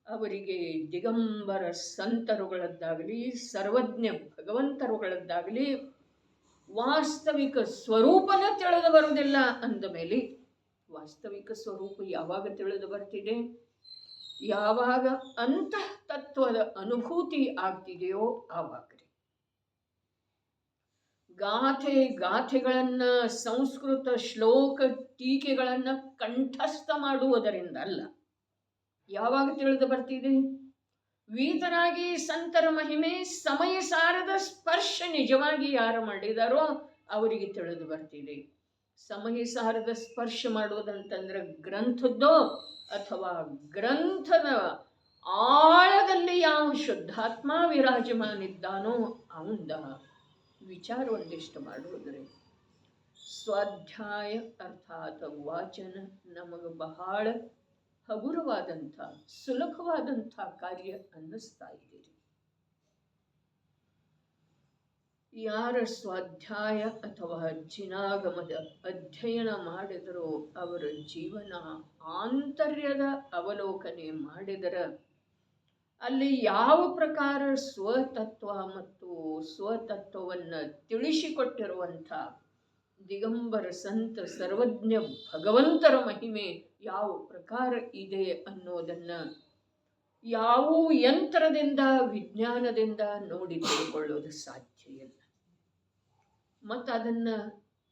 S2: ಅವರಿಗೆ ದಿಗಂಬರ ಸಂತರುಗಳದ್ದಾಗಲಿ, ಸರ್ವಜ್ಞ ಭಗವಂತರುಗಳದ್ದಾಗಲಿ ವಾಸ್ತವಿಕ ಸ್ವರೂಪನ ತಿಳಿದು ಬರುವುದಿಲ್ಲ. ಅಂದ ಮೇಲೆ ವಾಸ್ತವಿಕ ಸ್ವರೂಪ ಯಾವಾಗ ತಿಳಿದು ಬರ್ತಿದೆ? ಯಾವಾಗ ಅಂತಃ ತತ್ವದ ಅನುಭೂತಿ ಆಗ್ತಿದೆಯೋ ಆವಾಗ. ಗಾಥೆಗಳನ್ನ, ಸಂಸ್ಕೃತ ಶ್ಲೋಕ ಟೀಕೆಗಳನ್ನ ಕಂಠಸ್ಥ ಮಾಡುವುದರಿಂದ ಅಲ್ಲ. ಯಾವಾಗ ತಿಳಿದು ಬರ್ತಿದೆ? ವೀತರಾಗಿ ಸಂತರ ಮಹಿಮೆ ಸಮಯ ಸಾರದ ಸ್ಪರ್ಶ ನಿಜವಾಗಿ ಯಾರು ಮಾಡಿದಾರೋ ಅವರಿಗೆ ತಿಳಿದು ಬರ್ತಿದೆ. ಸಮಹಿಸಾರದ ಸ್ಪರ್ಶ ಮಾಡುವುದಂತಂದ್ರೆ ಗ್ರಂಥದ್ದೋ ಅಥವಾ ಗ್ರಂಥದ ಆಳದಲ್ಲಿ ಯಾವ ಶುದ್ಧಾತ್ಮ ವಿರಾಜಮಾನಿದ್ದಾನೋ ಅವಂದ ವಿಚಾರ ಒಂದಿಷ್ಟು ಮಾಡುವುದ್ರೆ ಸ್ವಾಧ್ಯಾಯ ಅರ್ಥಾತ್ ವಾಚನ ನಮಗೆ ಬಹಳ ಹಗುರವಾದಂಥ ಸುಲಭವಾದಂಥ ಕಾರ್ಯ ಅನ್ನಿಸ್ತಾ ಇದ್ದೀರಿ. ಯಾರ ಸ್ವಾಧ್ಯಾಯ ಅಥವಾ ಜಿನಾಗಮದ ಅಧ್ಯಯನ ಮಾಡಿದರೋ ಅವರ ಜೀವನ ಆಂತರ್ಯದ ಅವಲೋಕನೆ ಮಾಡಿದರ ಅಲ್ಲಿ ಯಾವ ಪ್ರಕಾರ ಸ್ವತತ್ವ ಮತ್ತು ಸ್ವತತ್ವವನ್ನು ತಿಳಿಸಿಕೊಟ್ಟಿರುವಂಥ ದಿಗಂಬರ ಸಂತ ಸರ್ವಜ್ಞ ಭಗವಂತರ ಮಹಿಮೆ ಯಾವ ಪ್ರಕಾರ ಇದೆ ಅನ್ನೋದನ್ನು ಯಾವ ಯಂತ್ರದಿಂದ ವಿಜ್ಞಾನದಿಂದ ನೋಡಿ ತಿಳ್ಕೊಳ್ಳೋದು ಸಾಧ್ಯ ಇಲ್ಲ. ಮತ್ತು ಅದನ್ನು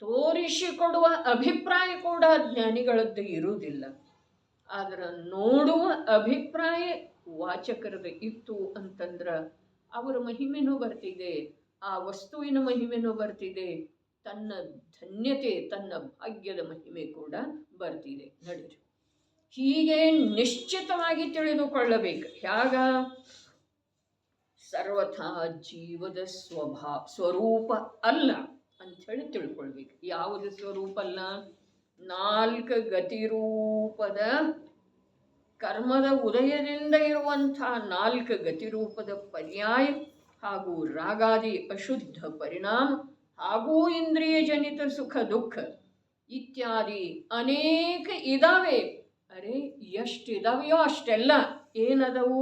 S2: ತೋರಿಸಿಕೊಡುವ ಅಭಿಪ್ರಾಯ ಕೂಡ ಜ್ಞಾನಿಗಳದ್ದು ಇರುವುದಿಲ್ಲ. ಆದರೆ ನೋಡುವ ಅಭಿಪ್ರಾಯ ವಾಚಕರದ ಇತ್ತು ಅಂತಂದ್ರೆ ಅವರ ಮಹಿಮೆನೂ ಬರ್ತಿದೆ, ಆ ವಸ್ತುವಿನ ಮಹಿಮೆನೂ ಬರ್ತಿದೆ, ತನ್ನ ಧನ್ಯತೆ ತನ್ನ ಭಾಗ್ಯದ ಮಹಿಮೆ ಕೂಡ ಬರ್ತಿದೆ. ನಡೀರಿ, ಹೀಗೆ ನಿಶ್ಚಿತವಾಗಿ ತಿಳಿದುಕೊಳ್ಳಬೇಕು. ಹೇಗ ಸರ್ವಥಾ ಜೀವದ ಸ್ವರೂಪ ಅಲ್ಲ ಅಂಥೇಳಿ ತಿಳ್ಕೊಳ್ಬೇಕು. ಯಾವುದು ಸ್ವರೂಪ ಅಲ್ಲ? 4 ಗತಿರೂಪದ ಕರ್ಮದ ಉದಯದಿಂದ ಇರುವಂಥ 4 ಗತಿರೂಪದ ಪರ್ಯಾಯ ಹಾಗೂ ರಾಗಾದಿ ಅಶುದ್ಧ ಪರಿಣಾಮ ಹಾಗೂ ಇಂದ್ರಿಯ ಜನಿತ ಸುಖ ದುಃಖ ಇತ್ಯಾದಿ ಅನೇಕ ಇದಾವೆ. ಅರೆ ಎಷ್ಟಿದಾವೆಯೋ ಅಷ್ಟೆಲ್ಲ ಏನದವು?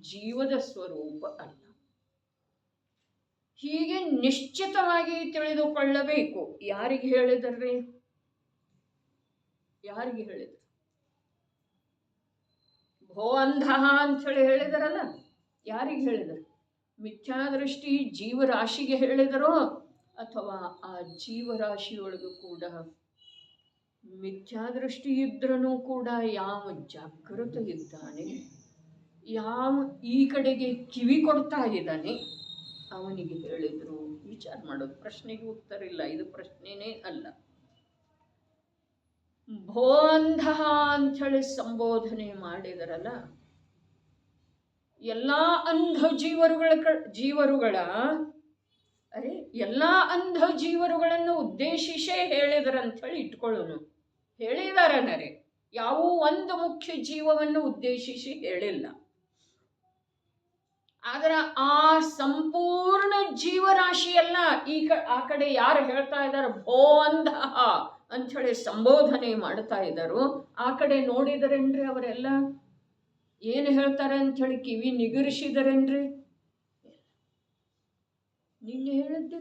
S2: ಜೀವದ ಸ್ವರೂಪ ಅಲ್ಲ. ಹೀಗೆ ನಿಶ್ಚಿತವಾಗಿ ತಿಳಿದುಕೊಳ್ಳಬೇಕು. ಯಾರಿಗೆ ಹೇಳಿದ್ರಿ? ಯಾರಿಗೆ ಹೇಳಿದ್ರು? ಭೋ ಅಂಧ ಅಂಥೇಳಿ ಹೇಳಿದರಲ್ಲ, ಯಾರಿಗೆ ಹೇಳಿದರು? ಮಿಥ್ಯಾದೃಷ್ಟಿ ಜೀವರಾಶಿಗೆ ಹೇಳಿದರೋ ಅಥವಾ ಆ ಜೀವರಾಶಿಯೊಳಗೂ ಕೂಡ ಮಿಥ್ಯಾದೃಷ್ಟಿ ಇದ್ರೂ ಕೂಡ ಯಾವ ಜಾಗೃತ ಇದ್ದಾನೆ, ಯಾವ ಈ ಕಡೆಗೆ ಕಿವಿ ಕೊಡ್ತಾ ಇದ್ದಾನೆ ಅವನಿಗೆ ಹೇಳಿದರು. ವಿಚಾರ ಮಾಡೋದು. ಪ್ರಶ್ನೆಗೆ ಉತ್ತರ ಇಲ್ಲ, ಇದು ಪ್ರಶ್ನೆನೇ ಅಲ್ಲ. ಭೋ ಅಂಧ ಅಂಥೇಳಿ ಸಂಬೋಧನೆ ಮಾಡಿದರಲ್ಲ, ಎಲ್ಲ ಅಂಧ ಜೀವರುಗಳ ಅರೆ ಎಲ್ಲ ಅಂಧ ಜೀವರುಗಳನ್ನು ಉದ್ದೇಶಿಸೇ ಹೇಳಿದರಂಥೇಳಿ ಇಟ್ಕೊಳ್ಳೋನು. ಹೇಳಿದಾರನರೆ, ಯಾವ ಒಂದು ಮುಖ್ಯ ಜೀವವನ್ನು ಉದ್ದೇಶಿಸಿ ಹೇಳಿಲ್ಲ. ಆದರೆ ಆ ಸಂಪೂರ್ಣ ಜೀವರಾಶಿಯಲ್ಲ ಆ ಕಡೆ ಯಾರು ಹೇಳ್ತಾ ಇದ್ದಾರೆ ಭೋ ಅಂಧ ಅಂಥೇಳಿ ಸಂಬೋಧನೆ ಮಾಡ್ತಾ ಇದ್ದಾರೋ ಆ ಕಡೆ ನೋಡಿದರೇನ್ರಿ ಅವರೆಲ್ಲ ಏನು ಹೇಳ್ತಾರೆ ಅಂಥೇಳಿ ಕಿವಿ ನಿಗರಿಸಿದರೇನ್ರಿ? ನಿನ್ನೆ ಹೇಳಿದ್ದೆ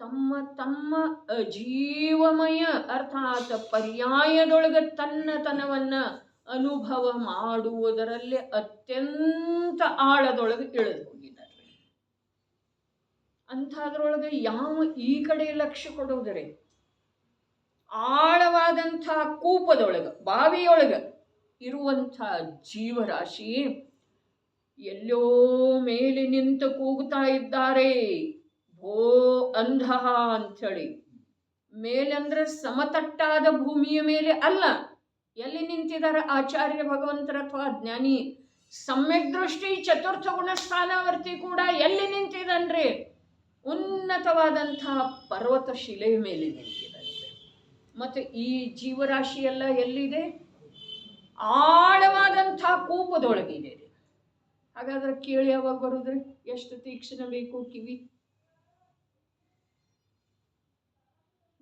S2: ತಮ್ಮ ತಮ್ಮ ಅಜೀವಮಯ ಅರ್ಥಾತ್ ಪರ್ಯಾಯದೊಳಗೆ ತನ್ನತನವನ್ನ ಅನುಭವ ಮಾಡುವುದರಲ್ಲಿ ಅತ್ಯಂತ ಆಳದೊಳಗೆ ಇಳಿದು ಹೋಗಿದ್ದಾರೆ. ಅಂಥದ್ರೊಳಗೆ ಯಾವ ಈ ಕಡೆ ಲಕ್ಷ್ಯ ಕೊಡೋದರೆ ಆಳವಾದಂಥ ಕೂಪದೊಳಗೆ ಬಾವಿಯೊಳಗೆ ಇರುವಂಥ ಜೀವರಾಶಿ ಎಲ್ಲೋ ಮೇಲೆ ನಿಂತು ಕೂಗುತ್ತಾ ಇದ್ದಾರೆ ಭೋ ಅಂಧ ಅಂಥೇಳಿ. ಮೇಲಂದ್ರೆ ಸಮತಟ್ಟಾದ ಭೂಮಿಯ ಮೇಲೆ ಅಲ್ಲ. ಎಲ್ಲಿ ನಿಂತಿದ್ದಾರೆ ಆಚಾರ್ಯ ಭಗವಂತರ ಅಥವಾ ಜ್ಞಾನಿ ಸಮ್ಯಕ್ ದೃಷ್ಟಿ ಚತುರ್ಥ ಗುಣ ಸ್ಥಾನವರ್ತಿ ಕೂಡ ಎಲ್ಲಿ ನಿಂತಿದನ್ರಿ? ಉನ್ನತವಾದಂತಹ ಪರ್ವತ ಶಿಲೆಯ ಮೇಲೆ ನಿಂತಿದನ್ರಿ. ಮತ್ತು ಈ ಜೀವರಾಶಿ ಎಲ್ಲ ಎಲ್ಲಿದೆ? ಆಳವಾದಂಥ ಕೂಪದೊಳಗಿದೆ. ಹಾಗಾದ್ರೆ ಕೇಳಿ ಯಾವಾಗ ಬರುದ್ರಿ? ಎಷ್ಟು ತೀಕ್ಷ್ಣ ಬೇಕು ಕಿವಿ?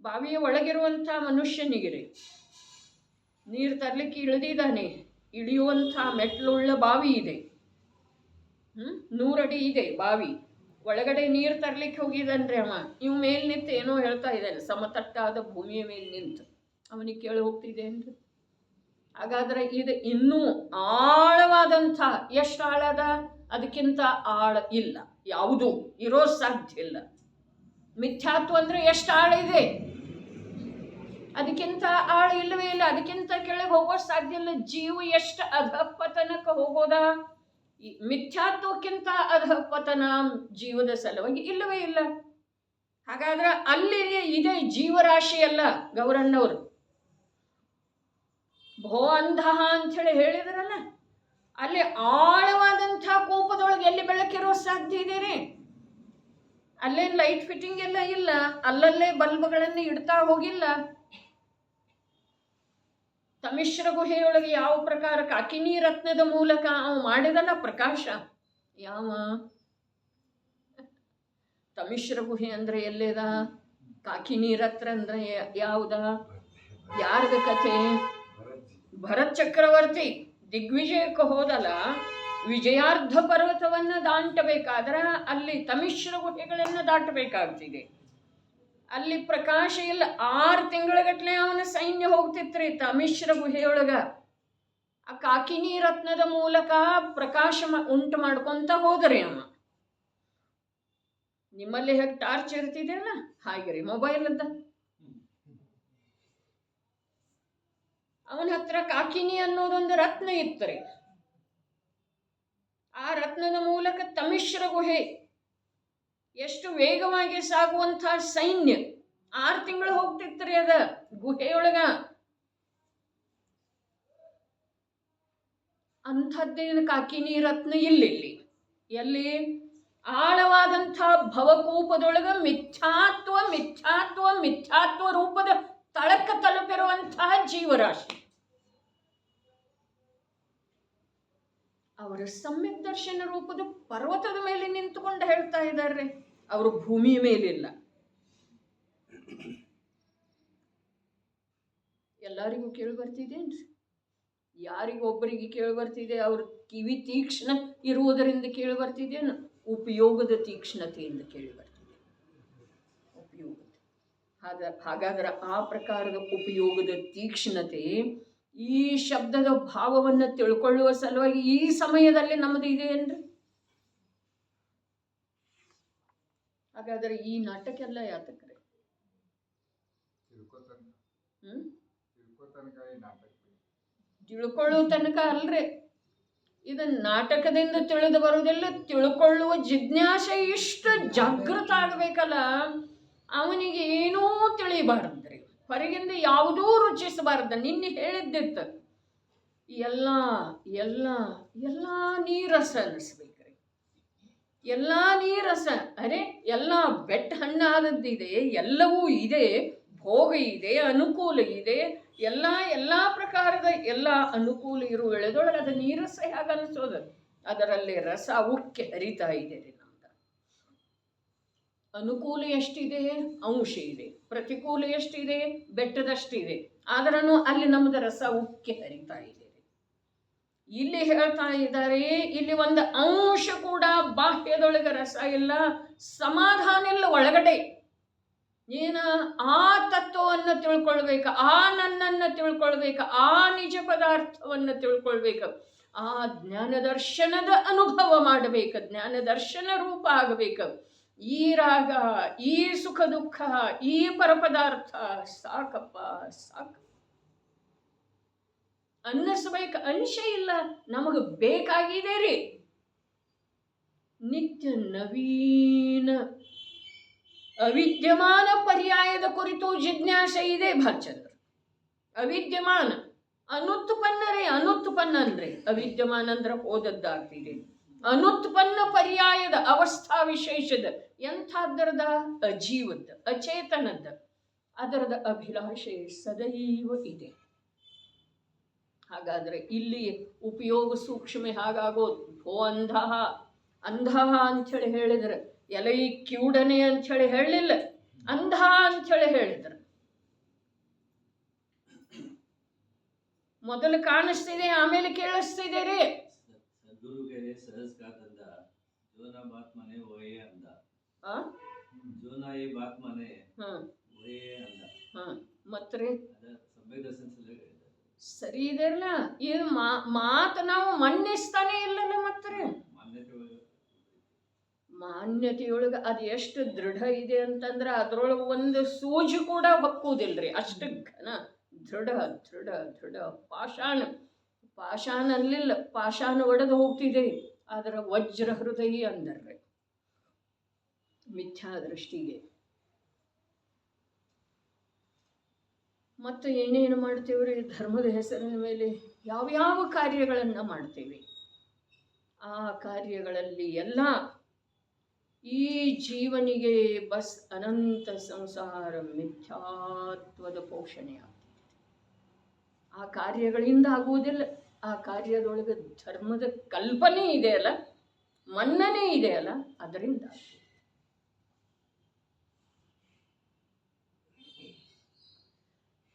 S2: ಬಾವಿಯ ಒಳಗಿರುವಂಥ ಮನುಷ್ಯನಿಗೆ ನೀರು ತರ್ಲಿಕ್ಕೆ ಇಳಿದಿದ್ದಾನೆ. ಇಳಿಯುವಂಥ ಮೆಟ್ಲುಳ್ಳ ಬಾವಿ ಇದೆ. 100 ಅಡಿ ಇದೆ ಬಾವಿ. ಒಳಗಡೆ ನೀರು ತರ್ಲಿಕ್ಕೆ ಹೋಗಿದ್ದಾನ್ರಿ ಅವ. ಇವ್ ಮೇಲ್ ನಿಂತು ಏನೋ ಹೇಳ್ತಾ ಇದ್ದಾನೆ, ಸಮತಟ್ಟಾದ ಭೂಮಿಯ ಮೇಲೆ ನಿಂತು. ಅವನಿಗೆ ಕೇಳಿ ಹೋಗ್ತಿದ್ದೇನ್ರಿ? ಹಾಗಾದ್ರೆ ಇದು ಇನ್ನೂ ಆಳವಾದಂಥ ಎಷ್ಟು ಆಳದ? ಅದಕ್ಕಿಂತ ಆಳ ಇಲ್ಲ, ಯಾವುದೂ ಇರೋ ಸಾಧ್ಯ ಇಲ್ಲ. ಮಿಥ್ಯಾತ್ವ ಅಂದ್ರೆ ಎಷ್ಟು ಆಳ ಇದೆ? ಅದಕ್ಕಿಂತ ಆಳ ಇಲ್ಲವೇ ಇಲ್ಲ. ಅದಕ್ಕಿಂತ ಕೆಳಗೆ ಹೋಗೋ ಸಾಧ್ಯ ಇಲ್ಲ. ಜೀವ ಎಷ್ಟು ಅಧಪತನಕ್ಕೆ ಹೋಗೋದ? ಮಿಥ್ಯಾತ್ವಕ್ಕಿಂತ ಅಧಪತನ ಜೀವದ ಸಲುವಾಗಿ ಇಲ್ಲವೇ ಇಲ್ಲ. ಹಾಗಾದ್ರೆ ಅಲ್ಲಿ ಇದೆ ಜೀವರಾಶಿ ಅಲ್ಲ. ಗೌರಣ್ಣವರು ಭೋ ಅಂಧಃ ಅಂಥೇಳಿ ಹೇಳಿದ್ರಲ್ಲ, ಅಲ್ಲಿ ಆಳವಾದಂಥ ಕೋಪದೊಳಗೆ ಎಲ್ಲಿ ಬೆಳಕಿರೋ ಸಾಧ್ಯ ಇದೆ ರೀ? ಅಲ್ಲೇನು ಲೈಟ್ ಫಿಟ್ಟಿಂಗ್ ಎಲ್ಲ ಇಲ್ಲ, ಅಲ್ಲಲ್ಲೇ ಬಲ್ಬ್ಗಳನ್ನು ಇಡ್ತಾ ಹೋಗಿಲ್ಲ. ತಮಿಶ್ರ ಗುಹೆಯೊಳಗೆ ಯಾವ ಪ್ರಕಾರ ಕಾಕಿನಿ ರತ್ನದ ಮೂಲಕ ಅವ ಮಾಡಿದಲ್ಲ ಪ್ರಕಾಶ. ಯಾವ ತಮಿಶ್ರ ಗುಹೆ ಅಂದ್ರೆ ಎಲ್ಲೇದ? ಕಾಕಿನಿ ರತ್ನ ಅಂದ್ರೆ ಯಾವ್ದ? ಯಾರದ ಕಥೆ? ಭರತ್ ಚಕ್ರವರ್ತಿ ದಿಗ್ವಿಜಯಕ್ಕೆ ಹೋದಲ್ಲ, ವಿಜಯಾರ್ಧ ಪರ್ವತವನ್ನು ದಾಟಬೇಕಾದ್ರೆ ಅಲ್ಲಿ ತಮಿಶ್ರ ಗುಹೆಗಳನ್ನು ದಾಟಬೇಕಾಗ್ತಿದೆ. ಅಲ್ಲಿ ಪ್ರಕಾಶ ಇಲ್ಲ. 6 ತಿಂಗಳಗಟ್ಲೆ ಅವನ ಸೈನ್ಯ ಹೋಗ್ತಿತ್ರಿ ತಮಿಶ್ರ ಗುಹೆಯೊಳಗ. ಆ ಕಾಕಿನಿ ರತ್ನದ ಮೂಲಕ ಪ್ರಕಾಶ ಉಂಟು ಮಾಡ್ಕೊಂತ ಹೋದ್ರಿ ಅವ. ನಿಮ್ಮಲ್ಲಿ ಹೇಗೆ ಟಾರ್ಚ್ ಇರ್ತಿದೆಯಲ್ಲ ಹಾಗೆ ಮೊಬೈಲ್ ಅಂತ. ಅವನ ಹತ್ರ ಕಾಕಿನಿ ಅನ್ನೋದೊಂದು ರತ್ನ ಇತ್ತರಿ. ಆ ರತ್ನದ ಮೂಲಕ ತಮಿಶ್ರ ಗುಹೆ ಎಷ್ಟು ವೇಗವಾಗಿ ಸಾಗುವಂತಹ ಸೈನ್ಯ 6 ತಿಂಗಳು ಹೋಗ್ತಿತ್ರಿ ಅದ ಗುಹೆಯೊಳಗ. ಅಂಥದ್ದೇನು ಕಾಕಿನಿ ರತ್ನ ಇಲ್ಲಿ ಎಲ್ಲಿ? ಆಳವಾದಂಥ ಭವಕೂಪದೊಳಗ ಮಿಥ್ಯಾತ್ವ ಮಿಥ್ಯಾತ್ವ ಮಿಥ್ಯಾತ್ವ ರೂಪದ ತಳಕ ತಲುಪಿರುವಂತಹ ಜೀವರಾಶಿ. ಅವರ ಸಮ್ಯಕ್ ದರ್ಶನ ರೂಪದ ಪರ್ವತದ ಮೇಲೆ ನಿಂತುಕೊಂಡು ಹೇಳ್ತಾ ಇದ್ದಾರೆ, ಅವರು ಭೂಮಿಯ ಮೇಲಿಲ್ಲ. ಎಲ್ಲರಿಗೂ ಕೇಳಿ ಬರ್ತಿದೇನ್ರಿ? ಯಾರಿಗೊಬ್ಬರಿಗೆ ಕೇಳಿ ಬರ್ತಿದೆ? ಅವ್ರ ಕಿವಿ ತೀಕ್ಷ್ಣ ಇರುವುದರಿಂದ ಕೇಳಿ ಬರ್ತಿದೇನು? ಉಪಯೋಗದ ತೀಕ್ಷ್ಣತೆಯಿಂದ ಕೇಳಿ ಬರ್ತಿದೆ. ಉಪಯೋಗದ ಹಾಗಾದ್ರೆ ಆ ಪ್ರಕಾರದ ಉಪಯೋಗದ ತೀಕ್ಷ್ಣತೆ ಈ ಶಬ್ದದ ಭಾವವನ್ನು ತಿಳ್ಕೊಳ್ಳುವ ಸಲುವಾಗಿ ಈ ಸಮಯದಲ್ಲಿ ನಮ್ಮದು ಇದೆ ಏನ್ರಿ? ಹಾಗಾದ್ರೆ ಈ ನಾಟಕ ಎಲ್ಲ ಯಾತಕ್ರಿ? ತಿಳ್ಕೊಳ್ಳೋ ತನಕ ಅಲ್ರಿ. ಇದನ್ನ ನಾಟಕದಿಂದ ತಿಳಿದು ಬರುವುದಿಲ್ಲ. ತಿಳ್ಕೊಳ್ಳುವ ಜಿಜ್ಞಾಸೆ ಇಷ್ಟು ಜಾಗೃತ ಆಗಬೇಕಲ್ಲ, ಅವನಿಗೆ ಏನೂ ತಿಳಿಬಾರ್ದ್ರಿ, ಹೊರಗಿಂದ ಯಾವುದೂ ರುಚಿಸಬಾರ್ದ. ನಿನ್ನೆ ಹೇಳಿದ್ದಿತ್ತು, ಎಲ್ಲ ಎಲ್ಲ ಎಲ್ಲ ನೀರಸ ಅನ್ನಿಸ್ಬೇಕ್ರಿ. ಎಲ್ಲ ನೀರಸ. ಅರೆ ಎಲ್ಲ ಬೆಟ್ಟ ಹಣ್ಣಾದದ್ದಿದೆ, ಎಲ್ಲವೂ ಇದೆ, ಭೋಗ ಇದೆ, ಅನುಕೂಲ ಇದೆ, ಎಲ್ಲ ಪ್ರಕಾರದ ಎಲ್ಲ ಅನುಕೂಲ ಇರುವ ವೇಳೆದೊಳಗೆ ಅದು ನೀರಸ ಹೇಗೆ ಅನಿಸೋದು? ಅದರಲ್ಲಿ ರಸ ಉಕ್ಕಿ ಹರಿತಾ ಇದೆ ರೀ. ನಮ್ದು ಅನುಕೂಲ ಎಷ್ಟಿದೆ? ಅಂಶ ಇದೆ. ಪ್ರತಿಕೂಲ ಎಷ್ಟಿದೆ? ಬೆಟ್ಟದಷ್ಟಿದೆ. ಆದ್ರೂ ಅಲ್ಲಿ ನಮ್ದು ರಸ ಉಕ್ಕಿ ಹರಿತಾ ಇದೆ. ಇಲ್ಲಿ ಹೇಳ್ತಾ ಇದ್ದಾರೆ, ಇಲ್ಲಿ ಒಂದು ಅಂಶ ಕೂಡ ಬಾಹ್ಯದೊಳಗೆ ರಸ ಇಲ್ಲ, ಸಮಾಧಾನ ಇಲ್ಲ ಒಳಗಡೆ. ಏನ? ಆ ತತ್ವವನ್ನು ತಿಳ್ಕೊಳ್ಬೇಕು, ಆ ನನ್ನನ್ನು ತಿಳ್ಕೊಳ್ಬೇಕು, ಆ ನಿಜ ಪದಾರ್ಥವನ್ನು ತಿಳ್ಕೊಳ್ಬೇಕು, ಆ ಜ್ಞಾನ ದರ್ಶನದ ಅನುಭವ ಮಾಡಬೇಕು, ಜ್ಞಾನ ದರ್ಶನ ರೂಪ ಆಗಬೇಕು. ಈ ರಾಗ, ಈ ಸುಖ ದುಃಖ, ಈ ಪರಪದಾರ್ಥ ಸಾಕಪ್ಪ ಸಾಕು ಅನ್ನಿಸ್ಬೇಕು. ಅಂಶ ಇಲ್ಲ, ನಮಗೆ ಬೇಕಾಗಿದೆ ರೀ ನಿತ್ಯ ನವೀನ ಅವಿದ್ಯಮಾನ ಪರ್ಯಾಯದ ಕುರಿತು ಜಿಜ್ಞಾಸೆ ಇದೆ ಭಾಲ್ಚಂದ್ರ. ಅವಿದ್ಯಮಾನ ಅನುತ್ಪನ್ನ ರೀ. ಅನುತ್ಪನ್ನ ಅಂದ್ರೆ ಅವಿದ್ಯಮಾನ ಅಂದ್ರೆ ಹೋದದ್ದಾಗ್ತಿದೆ. ಅನುತ್ಪನ್ನ ಪರ್ಯಾಯದ ಅವಸ್ಥಾ ವಿಶೇಷದ ಎಂಥದ್ದರದ? ಅಜೀವದ, ಅಚೇತನದ. ಅದರದ ಅಭಿಲಾಷೆ ಸದೈವ ಇದೆ. ಹಾಗಾದ್ರೆ ಇಲ್ಲಿ ಉಪಯೋಗ ಸೂಕ್ಷ್ಮ ಹಾಗಾಗೋದು. ಭೋ ಅಂಧಃ, ಅಂಧಃ ಅಂಥೇಳಿ ಹೇಳಿದ್ರೆ ಎಲೈ ಕಿವುಡನೆ ಅಂಥೇಳಿ ಹೇಳಲಿಲ್ಲ, ಅಂಧ ಅಂಥೇಳಿ ಹೇಳಿದ್ರು. ಮೊದಲು ಕಾಣಿಸ್ತಿದೆ, ಆಮೇಲೆ ಕೇಳಿಸ್ತಿದೆ ರೀ.
S1: ಸದ್ಗುರು के सहज का धंधा जोना बात माने वही अंधा जोना ये बात माने वही अंधा
S2: ಮತ್ರಿ
S1: ಸಮ್ಯಕ್ ದರ್ಶನ
S2: ಸರಿ ಇದೆಲ್ಲ. ಇದು ಮಾತು ನಾವು ಮನ್ನಿಸ್ತಾನೆ ಇಲ್ಲಲ್ಲ. ಮತ್ರಿ ಮಾನ್ಯತೆಯೊಳಗೆ ಅದು ಎಷ್ಟು ದೃಢ ಇದೆ ಅಂತಂದ್ರೆ ಅದ್ರೊಳಗೆ ಒಂದು ಸೂಜಿ ಕೂಡ ಹೊಕ್ಕುವುದಿಲ್ರಿ. ಅಷ್ಟು ಘನ, ದೃಢ ದೃಢ ದೃಢ. ಪಾಷಾಣ ಅಲ್ಲಿಲ್ಲ, ಪಾಷಾಣ ಒಡೆದು ಹೋಗ್ತಿದೆ. ಅದರ ವಜ್ರ ಹೃದಯ ಅಂದರೆ ಮಿಥ್ಯಾ ದೃಷ್ಟಿಗೆ ಮತ್ತು ಏನೇನು ಮಾಡ್ತೇವ್ರಿ? ಧರ್ಮದ ಹೆಸರಿನ ಮೇಲೆ ಯಾವ್ಯಾವ ಕಾರ್ಯಗಳನ್ನು ಮಾಡ್ತೇವೆ. ಆ ಕಾರ್ಯಗಳಲ್ಲಿ ಎಲ್ಲ ಈ ಜೀವನಿಗೆ ಬಸ್ ಅನಂತ ಸಂಸಾರ ಮಿಥ್ಯಾತ್ವದ ಪೋಷಣೆ ಆಗ್ತದೆ. ಆ ಕಾರ್ಯಗಳಿಂದ ಆಗುವುದಿಲ್ಲ. ಆ ಕಾರ್ಯದೊಳಗೆ ಧರ್ಮದ ಕಲ್ಪನೆ ಇದೆಯಲ್ಲ, ಮನ್ನಣೆ ಇದೆಯಲ್ಲ, ಅದರಿಂದ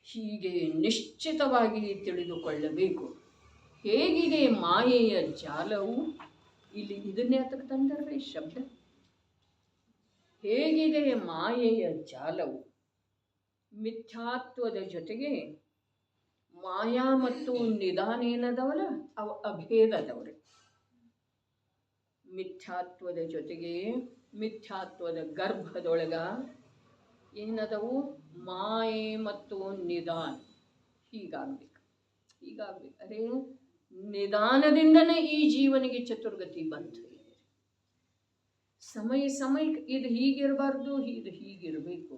S2: ಹೀಗೆ ನಿಶ್ಚಿತವಾಗಿ ತಿಳಿದುಕೊಳ್ಳಬೇಕು. ಹೇಗಿದೆ ಮಾಯೆಯ ಜಾಲವು? ಇಲ್ಲಿ ಇದನ್ನೇ ಅದಕ್ಕೆ ತಂದರ್ರಿ ಶಬ್ದ. ಹೇಗಿದೆ ಮಾಯೆಯ ಜಾಲವು? ಮಿಥ್ಯಾತ್ವದ ಜೊತೆಗೆ ಮಾಯಾ ಮತ್ತು ನಿಧಾನ ಏನದವಲ್ಲ, ಅವು ಅಭೇದದವ್ರೆ. ಮಿಥ್ಯಾತ್ವದ ಜೊತೆಗೆ ಮಿಥ್ಯಾತ್ವದ ಗರ್ಭದೊಳಗ ಏನದವು? ಮಾಯೆ ಮತ್ತು ನಿಧಾನ. ಹೀಗಾಗ್ಬೇಕು. ಅರೆ ನಿಧಾನದಿಂದನೇ ಈ ಜೀವನಿಗೆ ಚತುರ್ಗತಿ ಬಂತು. ಸಮಯಕ್ಕೆ ಇದು ಹೀಗಿರಬಾರ್ದು, ಇದು ಹೀಗಿರಬೇಕು.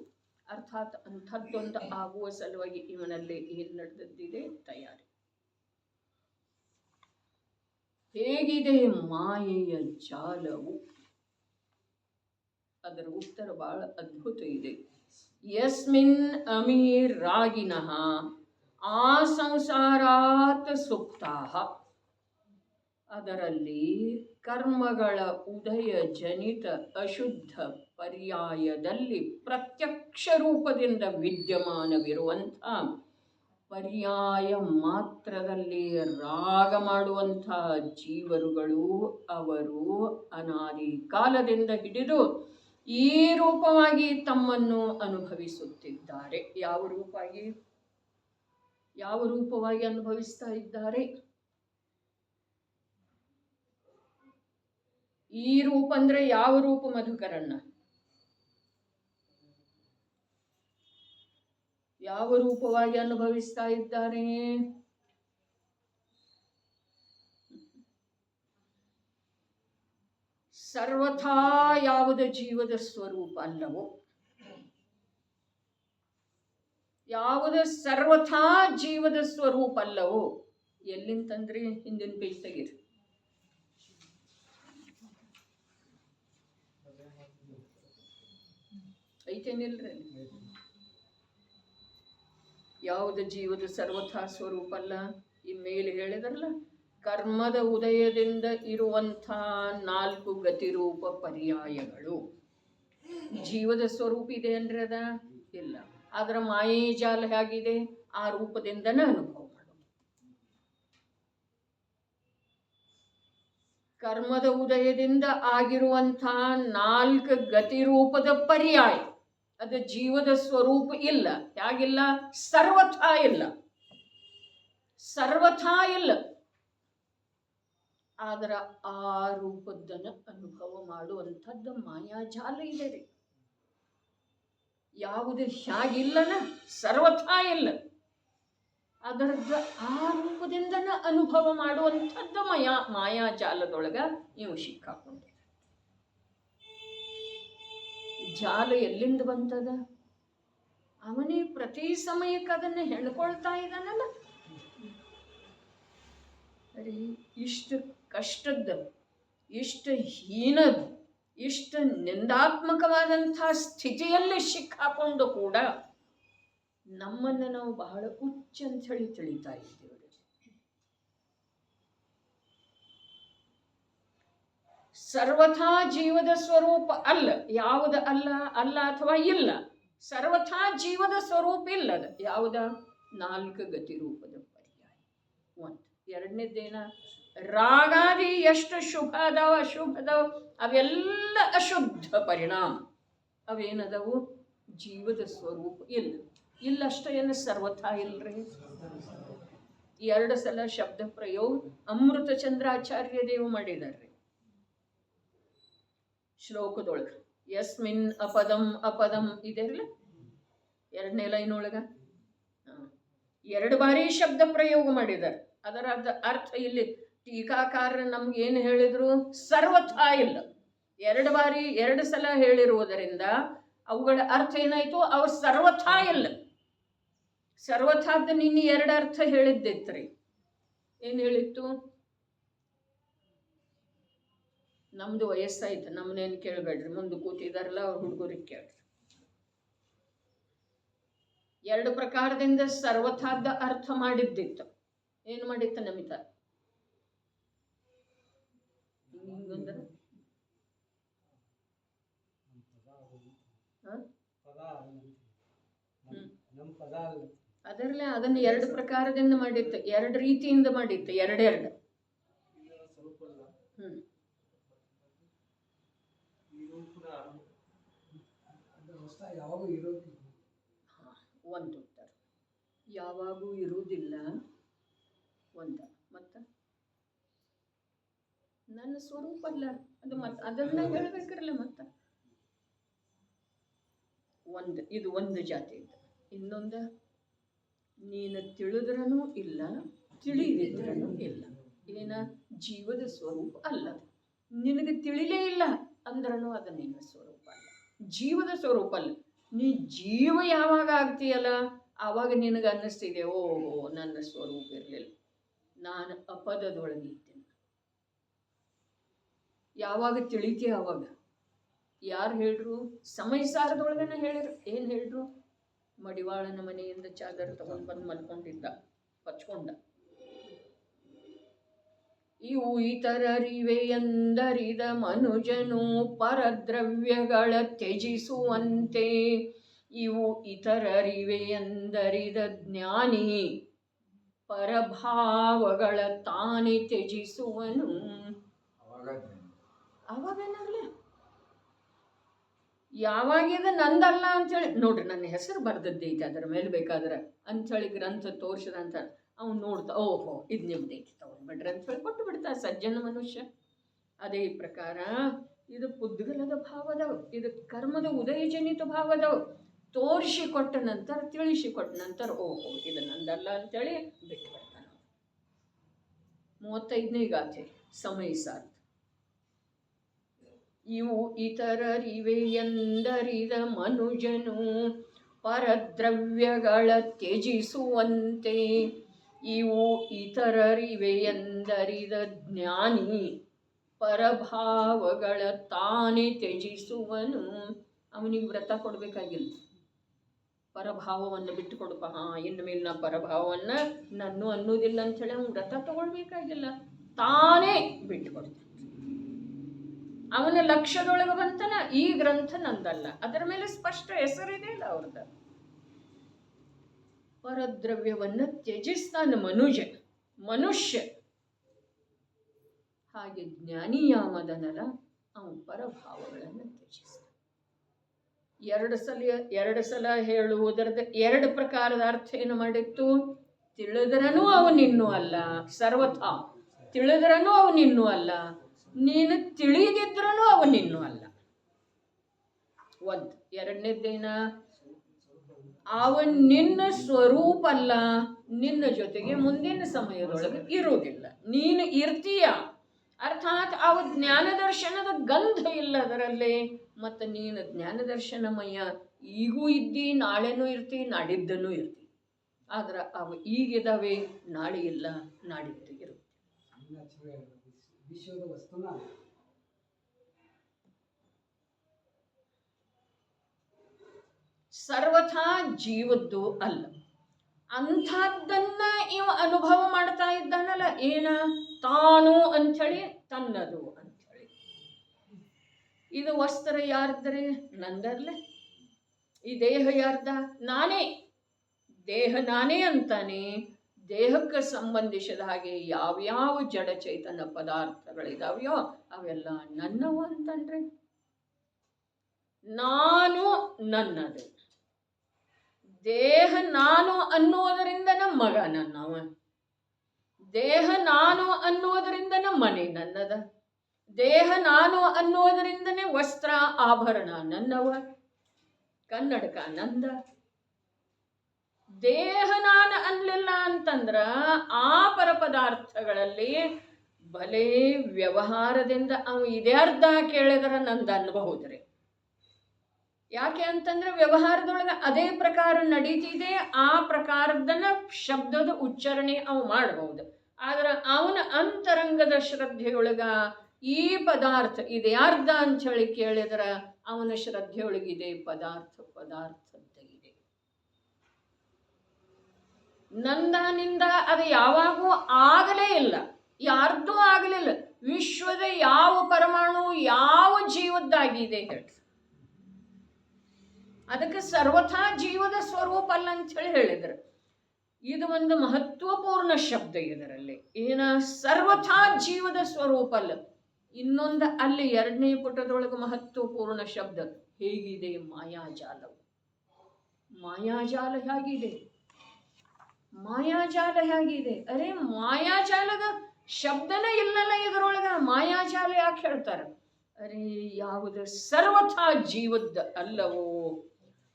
S2: ಅರ್ಥಾತ್ ಅಂಥದ್ದೊಂದು ಆಗುವ ಸಲುವಾಗಿ ಇವನಲ್ಲಿ ಏನು ನಡೆದಿದೆ ತಯಾರಿ. ಹೇಗಿದೆ ಮಾಯೆಯ ಜಾಲವು? ಅದರ ಉತ್ತರ ಬಹಳ ಅದ್ಭುತ ಇದೆ. ಯಸ್ಮಿನ್ ಅಮೀರಾಗಿನಃ ಆ ಸಂಸಾರಾತ್ ಸುಪ್ತಾಹ. ಅದರಲ್ಲಿ ಕರ್ಮಗಳ ಉದಯ ಜನಿತ ಅಶುದ್ಧ ಪರ್ಯಾಯದಲ್ಲಿ ಪ್ರತ್ಯಕ್ಷ ರೂಪದಿಂದ ವಿದ್ಯಮಾನವಿರುವಂಥ, ಪರ್ಯಾಯ ಮಾತ್ರದಲ್ಲಿ ರಾಗ ಮಾಡುವಂಥ ಜೀವರುಗಳು ಅವರು ಅನಾದಿ ಕಾಲದಿಂದ ಹಿಡಿದು ಈ ರೂಪವಾಗಿ ತಮ್ಮನ್ನು ಅನುಭವಿಸುತ್ತಿದ್ದಾರೆ. ಯಾವ ರೂಪವಾಗಿ ಅನುಭವಿಸ್ತಾ ಇದ್ದಾರೆ? ಈ ರೂಪ ಅಂದ್ರೆ ಯಾವ ರೂಪ ಮಧುಕರಣ್ಣ? ಯಾವ ರೂಪವಾಗಿ ಅನುಭವಿಸ್ತಾ ಇದ್ದಾರೆ? ಸರ್ವಥಾ ಯಾವುದ ಜೀವದ ಸ್ವರೂಪ ಅಲ್ಲವೋ, ಯಾವುದ ಸರ್ವಥಾ ಜೀವದ ಸ್ವರೂಪ ಅಲ್ಲವೋ, ಎಲ್ಲಿಂತಂದ್ರೆ ಹಿಂದಿನ ಪೇಜ್ ತೆಗೀರಿ. ಐತೇನಿಲ್ರಿ? ಯಾವುದು ಜೀವದ ಸರ್ವಥಾ ಸ್ವರೂಪ ಅಲ್ಲ? ಈ ಮೇಲೆ ಹೇಳಿದ್ರಲ್ಲ, ಕರ್ಮದ ಉದಯದಿಂದ ಇರುವಂಥ 4 ಗತಿರೂಪ ಪರ್ಯಾಯಗಳು. ಜೀವದ ಸ್ವರೂಪ ಇದೆ ಅಂದ್ರೆ ಅದ ಇಲ್ಲ. ಆದ್ರೆ ಮಾಯೆ ಜಾಲ ಹೇಗಿದೆ? ಆ ರೂಪದಿಂದನೇ ಅನುಭವ ಮಾಡೋದು. ಕರ್ಮದ ಉದಯದಿಂದ ಆಗಿರುವಂಥ 4 ಗತಿರೂಪದ ಪರ್ಯಾಯ ಅದು ಜೀವದ ಸ್ವರೂಪ ಇಲ್ಲ. ಹೇಗಿಲ್ಲ? ಸರ್ವಥಾ ಇಲ್ಲ. ಆದ್ರ ಆ ರೂಪದ್ದನ್ನು ಅನುಭವ ಮಾಡುವಂಥದ್ದು ಮಾಯಾಜಾಲ ಇದೆ ರೀ. ಯಾವುದು ಹೇಗಿಲ್ಲನ? ಸರ್ವಥಾ ಇಲ್ಲ. ಅದರದ್ದು ಆ ರೂಪದಿಂದನ ಅನುಭವ ಮಾಡುವಂಥದ್ದು ಮಾಯಾಜಾಲದೊಳಗ ನೀವು ಸಿಕ್ಕಾಕೊಂಡೆ. ಜಾಲ ಎಲ್ಲಿಂದ ಬಂತದ? ಅವನೇ ಪ್ರತಿ ಸಮಯಕ್ಕೆ ಅದನ್ನು ಹೆಣ್ಕೊಳ್ತಾ ಇದ್ದಾನಲ್ಲ. ಅರೆ ಇಷ್ಟು ಕಷ್ಟದ, ಇಷ್ಟು ಹೀನದ, ಇಷ್ಟು ನಿಂದಾತ್ಮಕವಾದಂಥ ಸ್ಥಿತಿಯಲ್ಲಿ ಸಿಕ್ಕಾಕೊಂಡು ಕೂಡ ನಮ್ಮನ್ನು ನಾವು ಬಹಳ ಹುಚ್ಚ ಅಂತ ಹೇಳಿ ತಿಳಿತಾ ಇದ್ದೇವೆ. ಸರ್ವಥಾ ಜೀವದ ಸ್ವರೂಪ ಅಲ್ಲ. ಯಾವುದ ಅಲ್ಲ? ಅಲ್ಲ ಅಥವಾ ಇಲ್ಲ. ಸರ್ವಥಾ ಜೀವದ ಸ್ವರೂಪ ಇಲ್ಲದ ಯಾವುದ? 4 ಗತಿರೂಪದ ಪರ್ಯಾಯ. ಒಂದು. ಎರಡನೇದೇನ? ರಾಗಾದಿ ಎಷ್ಟು ಶುಭ ಅದಾವ ಅಶುಭ ಅದಾವ ಅವೆಲ್ಲ ಅಶುದ್ಧ ಪರಿಣಾಮ. ಅವೇನದವು? ಜೀವದ ಸ್ವರೂಪ ಇಲ್ಲ. ಇಲ್ಲಷ್ಟ ಏನು? ಸರ್ವಥಾ ಇಲ್ರಿ. 2 ಸಲ ಶಬ್ದ ಪ್ರಯೋಗ ಅಮೃತ ಚಂದ್ರಾಚಾರ್ಯ ದೇವ ಮಾಡಿದ್ದಾರೆ ಶ್ಲೋಕದೊಳಗೆ. ಯಸ್ಮಿನ್ ಅಪದಂ ಇದೆಲ್ಲ 2ನೇ ಲೈನೊಳಗ 2 ಬಾರಿ ಶಬ್ದ ಪ್ರಯೋಗ ಮಾಡಿದ್ದಾರೆ. ಅದರ ಅರ್ಥ ಇಲ್ಲಿ ಟೀಕಾಕಾರ ನಮ್ಗೆ ಏನು ಹೇಳಿದ್ರು? ಸರ್ವಥಾ ಇಲ್ಲ. 2 ಸಲ ಹೇಳಿರುವುದರಿಂದ ಅವುಗಳ ಅರ್ಥ ಏನಾಯ್ತು? ಅವು ಸರ್ವಥಾ ಇಲ್ಲ. ಸರ್ವಥಾದ ನಿನ್ನ ಎರಡು ಅರ್ಥ ಹೇಳಿದ್ದಿತ್ರಿ. ಏನು ಹೇಳಿತ್ತು? ನಮ್ದು ವಯಸ್ಸಾಯ್ತು, ನಮ್ಮನೇನು ಕೇಳಬೇಡ್ರಿ, ಮುಂದೆ ಕೂತಿದಾರಲ್ಲ ಅವ್ರ ಹುಡುಗರಿಗೆ ಕೇಳ್ರಿ. ಎರಡು ಪ್ರಕಾರದಿಂದ ಸರ್ವಥಾದ ಅರ್ಥ ಮಾಡಿದ್ದಿತ್ತು. ಏನು ಮಾಡಿತ್ತು ನಮಿತಾ? ಅದರಲ್ಲೇ ಅದನ್ನು ಎರಡು ಪ್ರಕಾರದಿಂದ ಮಾಡಿತ್ತು, ಎರಡು ರೀತಿಯಿಂದ ಮಾಡಿತ್ತು, ಎರಡೆರಡು. ಒಂದು ಉತ್ತರ ಯಾವಾಗೂ ಇರುವುದಿಲ್ಲ, ಒಂದ. ಮತ್ತ ನನ್ನ ಸ್ವರೂಪ ಅಲ್ಲ ಅದು, ಮತ್ತೆ ಅದನ್ನ ಹೇಳ್ಬೇಕ್ರಲ್ಲ. ಮತ್ತ ಒಂದು, ಇದು ಒಂದು ಜಾತಿ ಇತ್ತು. ಇನ್ನೊಂದು, ನೀನು ತಿಳಿದ್ರೂ ಇಲ್ಲ, ತಿಳಿದಿದ್ರೂ ಇಲ್ಲ. ಏನ? ಜೀವದ ಸ್ವರೂಪ ಅಲ್ಲ. ನಿನಗೆ ತಿಳಿಲೇ ಇಲ್ಲ ಅಂದ್ರೂ ಅದು ನಿನ್ನ ಸ್ವರೂಪ ಅಲ್ಲ, ಜೀವದ ಸ್ವರೂಪ ಅಲ್ಲ. ನೀ ಜೀವ ಯಾವಾಗ ಆಗ್ತೀಯಲ್ಲ ಆವಾಗ ನಿನಗೆ ಅನ್ನಿಸ್ತಿದೆ, ಓಹೋ ನನ್ನ ಸ್ವರೂಪ ಇರಲಿಲ್ಲ, ನಾನು ಅಪದದೊಳಗಿದ್ದೇನೆ. ಯಾವಾಗ ತಿಳಿತೀಯ ಅವಾಗ. ಯಾರು ಹೇಳ್ರು? ಸಮಯ ಸಾರದೊಳಗನ ಹೇಳಿದ್ರು. ಏನು ಹೇಳ್ರು? ಮಡಿವಾಳನ ಮನೆಯಿಂದ ಚಾದರ ತಗೊಂಡು ಬಂದು ಮಲ್ಕೊಂಡಿದ್ದ, ಪಚ್ಕೊಂಡ. ಇವು ಇತರರಿವೆ ಎಂದರಿದ ಮನುಜನು ಪರದ್ರವ್ಯಗಳ ತ್ಯಜಿಸುವಂತೆ. ಇವು ಇತರರಿವೆ ಎಂದರಿದ ಜ್ಞಾನಿ ಪರಭಾವಗಳ ತಾನೇ ತ್ಯಜಿಸುವನು. ಅವಾಗೇನಾಗಲಿ ಯಾವಾಗಿದ ನಂದಲ್ಲ ಅಂಥೇಳಿ ನೋಡ್ರಿ, ನನ್ನ ಹೆಸರು ಬರ್ದದ್ದೈತೆ ಅದರ ಮೇಲೆ ಬೇಕಾದ್ರೆ ಅಂಥೇಳಿ ಗ್ರಂಥ ತೋರಿಸಿದಂತ ಅವ್ನು ನೋಡ್ತಾ, ಓಹೋ ಇದು ನಿಮ್ದೈತಿ ತಗೊಂಡ್ಬಿಡ್ರಿ ಅಂಥೇಳಿ ಕೊಟ್ಟು ಬಿಡ್ತಾ ಸಜ್ಜನ ಮನುಷ್ಯ. ಅದೇ ಪ್ರಕಾರ ಇದು ಪುದ್ಗಲದ ಭಾವದವು, ಇದು ಕರ್ಮದ ಉದಯಜನಿತ ಭಾವದವು. ತೋರಿಸಿಕೊಟ್ಟ ನಂತರ, ತಿಳಿಸಿಕೊಟ್ಟ ನಂತರ ಓಹೋ ಇದು ನಂದಲ್ಲ ಅಂತೇಳಿ ಬಿಟ್ಟು ಬಿಡ್ತಾನೆ. 35ನೇ ಗಾಥೆ ಸಮಯ ಸಾರ್ಥ. ಇವು ಇತರರಿವೆ ಎಂದರಿದ ಮನುಜನು ಪರದ್ರವ್ಯಗಳ ತ್ಯಜಿಸುವಂತೆ. ಇವು ಇತರರಿವೆ ಎಂದರಿದ ಜ್ಞಾನಿ ಪರಭಾವಗಳ ತಾನೇ ತ್ಯಜಿಸುವನು. ಅವನಿಗೆ ವ್ರತ ಕೊಡಬೇಕಾಗಿಲ್ಲ, ಪರಭಾವವನ್ನು ಬಿಟ್ಟು ಕೊಡಪ್ಪ, ಇನ್ನು ಮೇಲೆ ನಾ ಪರಭಾವವನ್ನು ನನ್ನೂ ಅನ್ನೋದಿಲ್ಲ ಅಂಥೇಳಿ ಅವನು ವ್ರತ ತಗೊಳ್ಬೇಕಾಗಿಲ್ಲ, ತಾನೇ ಬಿಟ್ಟು ಕೊಡ್ತಾನೆ. ಅವನ ಲಕ್ಷ್ಯದೊಳಗೆ ಬಂತನ ಈ ಗ್ರಂಥ ನಂದಲ್ಲ, ಅದರ ಮೇಲೆ ಸ್ಪಷ್ಟ ಹೆಸರಿದೆ ಅಲ್ಲ ಅವ್ರದ್ದು. ಪರದ್ರವ್ಯವನ್ನು ತ್ಯಜಿಸ್ತಾನ ಮನುಷ್ಯ. ಹಾಗೆ ಜ್ಞಾನಿಯಾಮದನಲ್ಲ ಅವನು ಪರಭಾವಗಳನ್ನು ತ್ಯಜಿಸ್ತಾನೆ. ಎರಡು ಸಲ ಹೇಳುವುದರದ ಎರಡು ಪ್ರಕಾರದ ಅರ್ಥ ಏನು ಮಾಡಿತ್ತು? ತಿಳಿದ್ರನೂ ಅವನಿನ್ನೂ ಅಲ್ಲ, ಸರ್ವಥಾ ತಿಳಿದ್ರನೂ ಅವನಿನ್ನೂ ಅಲ್ಲ, ನೀನು ತಿಳಿದಿದ್ರೂ ಅವನಿನ್ನೂ ಅಲ್ಲ. ಒಂದು. ಎರಡನೇದೇನ? ಅವನ್ ನಿನ್ನ ಸ್ವರೂಪ ಅಲ್ಲ, ನಿನ್ನ ಜೊತೆಗೆ ಮುಂದಿನ ಸಮಯದೊಳಗೆ ಇರುವುದಿಲ್ಲ, ನೀನು ಇರ್ತೀಯ. ಅರ್ಥಾತ್ ಅವ ಜ್ಞಾನ ದರ್ಶನದ ಗಂಧ ಇಲ್ಲ ಅದರಲ್ಲಿ. ಮತ್ತು ನೀನು ಜ್ಞಾನ ದರ್ಶನಮಯ, ಈಗೂ ಇದ್ದಿ, ನಾಳೆನೂ ಇರ್ತಿ, ನಾಡಿದ್ದನೂ ಇರ್ತಿ. ಆದ್ರೆ ಅವು ಈಗಿದಾವೆ, ನಾಳೆ ಇಲ್ಲ, ನಾಡಿದ್ದು ಇರುತ್ತೆ.
S3: ವಿಶ್ವದ ವಸ್ತುನ
S2: ಸರ್ವಥಾ ಜೀವದ್ದು ಅಲ್ಲ. ಅಂಥದ್ದನ್ನ ಇವ ಅನುಭವ ಮಾಡ್ತಾ ಇದ್ದಾನಲ್ಲ, ಏನ? ತಾನು ಅಂಥೇಳಿ, ತನ್ನದು ಅಂಥೇಳಿ. ಇದು ವಸ್ತ್ರ ಯಾರ್ದ್ರೆ? ನಂದರ್ಲೆ. ಈ ದೇಹ ಯಾರ್ದ? ನಾನೇ. ದೇಹ ನಾನೇ ಅಂತಾನೆ. ದೇಹಕ್ಕೆ ಸಂಬಂಧಿಸಿದ ಹಾಗೆ ಯಾವ್ಯಾವ ಜಡ ಚೈತನ್ಯ ಪದಾರ್ಥಗಳಿದಾವ್ಯೋ ಅವೆಲ್ಲ ನನ್ನವು ಅಂತಂದ್ರೆ ನಾನು ನನ್ನದು. ದೇಹ ನಾನು ಅನ್ನುವುದರಿಂದ ನಮ್ಮ ಮಗ ನನ್ನವ, ದೇಹ ನಾನು ಅನ್ನುವುದರಿಂದನೇ ಮನೆ ನನ್ನದ, ದೇಹ ನಾನು ಅನ್ನುವುದರಿಂದನೇ ವಸ್ತ್ರ ಆಭರಣ ನನ್ನವ, ಕನ್ನಡಕ ನಂದ. ದೇಹ ನಾನು ಅನ್ನಲಿಲ್ಲ ಅಂತಂದ್ರ ಆ ಪರಪದಾರ್ಥಗಳಲ್ಲಿ ಭಲೇ ವ್ಯವಹಾರದಿಂದ ಅವ ಇದೇ ಅರ್ಧ ಕೇಳಿದ್ರೆ ನಂದು ಅನ್ಬಹುದ್ರಿ. ಯಾಕೆ ಅಂತಂದ್ರೆ ವ್ಯವಹಾರದೊಳಗೆ ಅದೇ ಪ್ರಕಾರ ನಡೀತಿದೆ, ಆ ಪ್ರಕಾರದನ್ನ ಶಬ್ದದ ಉಚ್ಚಾರಣೆ ಅವು ಮಾಡಬಹುದು. ಆದ್ರೆ ಅವನ ಅಂತರಂಗದ ಶ್ರದ್ಧೆಯೊಳಗ ಈ ಪದಾರ್ಥ ಇದೆ ಯಾರ್ದ ಅಂತ ಹೇಳಿ ಕೇಳಿದ್ರ ಅವನ ಶ್ರದ್ಧೆಯೊಳಗಿದೆ ಪದಾರ್ಥದ್ದ ಇದೆ. ನಂದಾನಿಂದ ಅದು ಯಾವಾಗೂ ಆಗಲೇ ಇಲ್ಲ, ಯಾರ್ದೂ ಆಗಲಿಲ್ಲ. ವಿಶ್ವದ ಯಾವ ಪರಮಾಣು ಯಾವ ಜೀವದ್ದಾಗಿದೆ ಹೇಳಿ, ಅದಕ್ಕೆ ಸರ್ವಥಾ ಜೀವದ ಸ್ವರೂಪ ಅಲ್ಲ ಅಂತ ಹೇಳಿ ಹೇಳಿದ್ರು. ಇದು ಒಂದು ಮಹತ್ವಪೂರ್ಣ ಶಬ್ದ ಇದರಲ್ಲಿ. ಏನ ಸರ್ವಥಾ ಜೀವದ ಸ್ವರೂಪ ಅಲ್ಲ. ಇನ್ನೊಂದು ಅಲ್ಲಿ 2ನೇ ಪುಟದೊಳಗೆ ಮಹತ್ವಪೂರ್ಣ ಶಬ್ದ ಹೇಗಿದೆ, ಮಾಯಾಜಾಲವು. ಮಾಯಾಜಾಲ ಹೇಗಿದೆ, ಮಾಯಾಜಾಲ ಹೇಗಿದೆ. ಅರೆ ಮಾಯಾಜಾಲದ ಶಬ್ದನ ಇಲ್ಲಲ್ಲ ಇದರೊಳಗ, ಮಾಯಾಜಾಲ ಯಾಕೆ ಹೇಳ್ತಾರೆ? ಅರೆ ಯಾವುದು ಸರ್ವಥಾ ಜೀವದ ಅಲ್ಲವೋ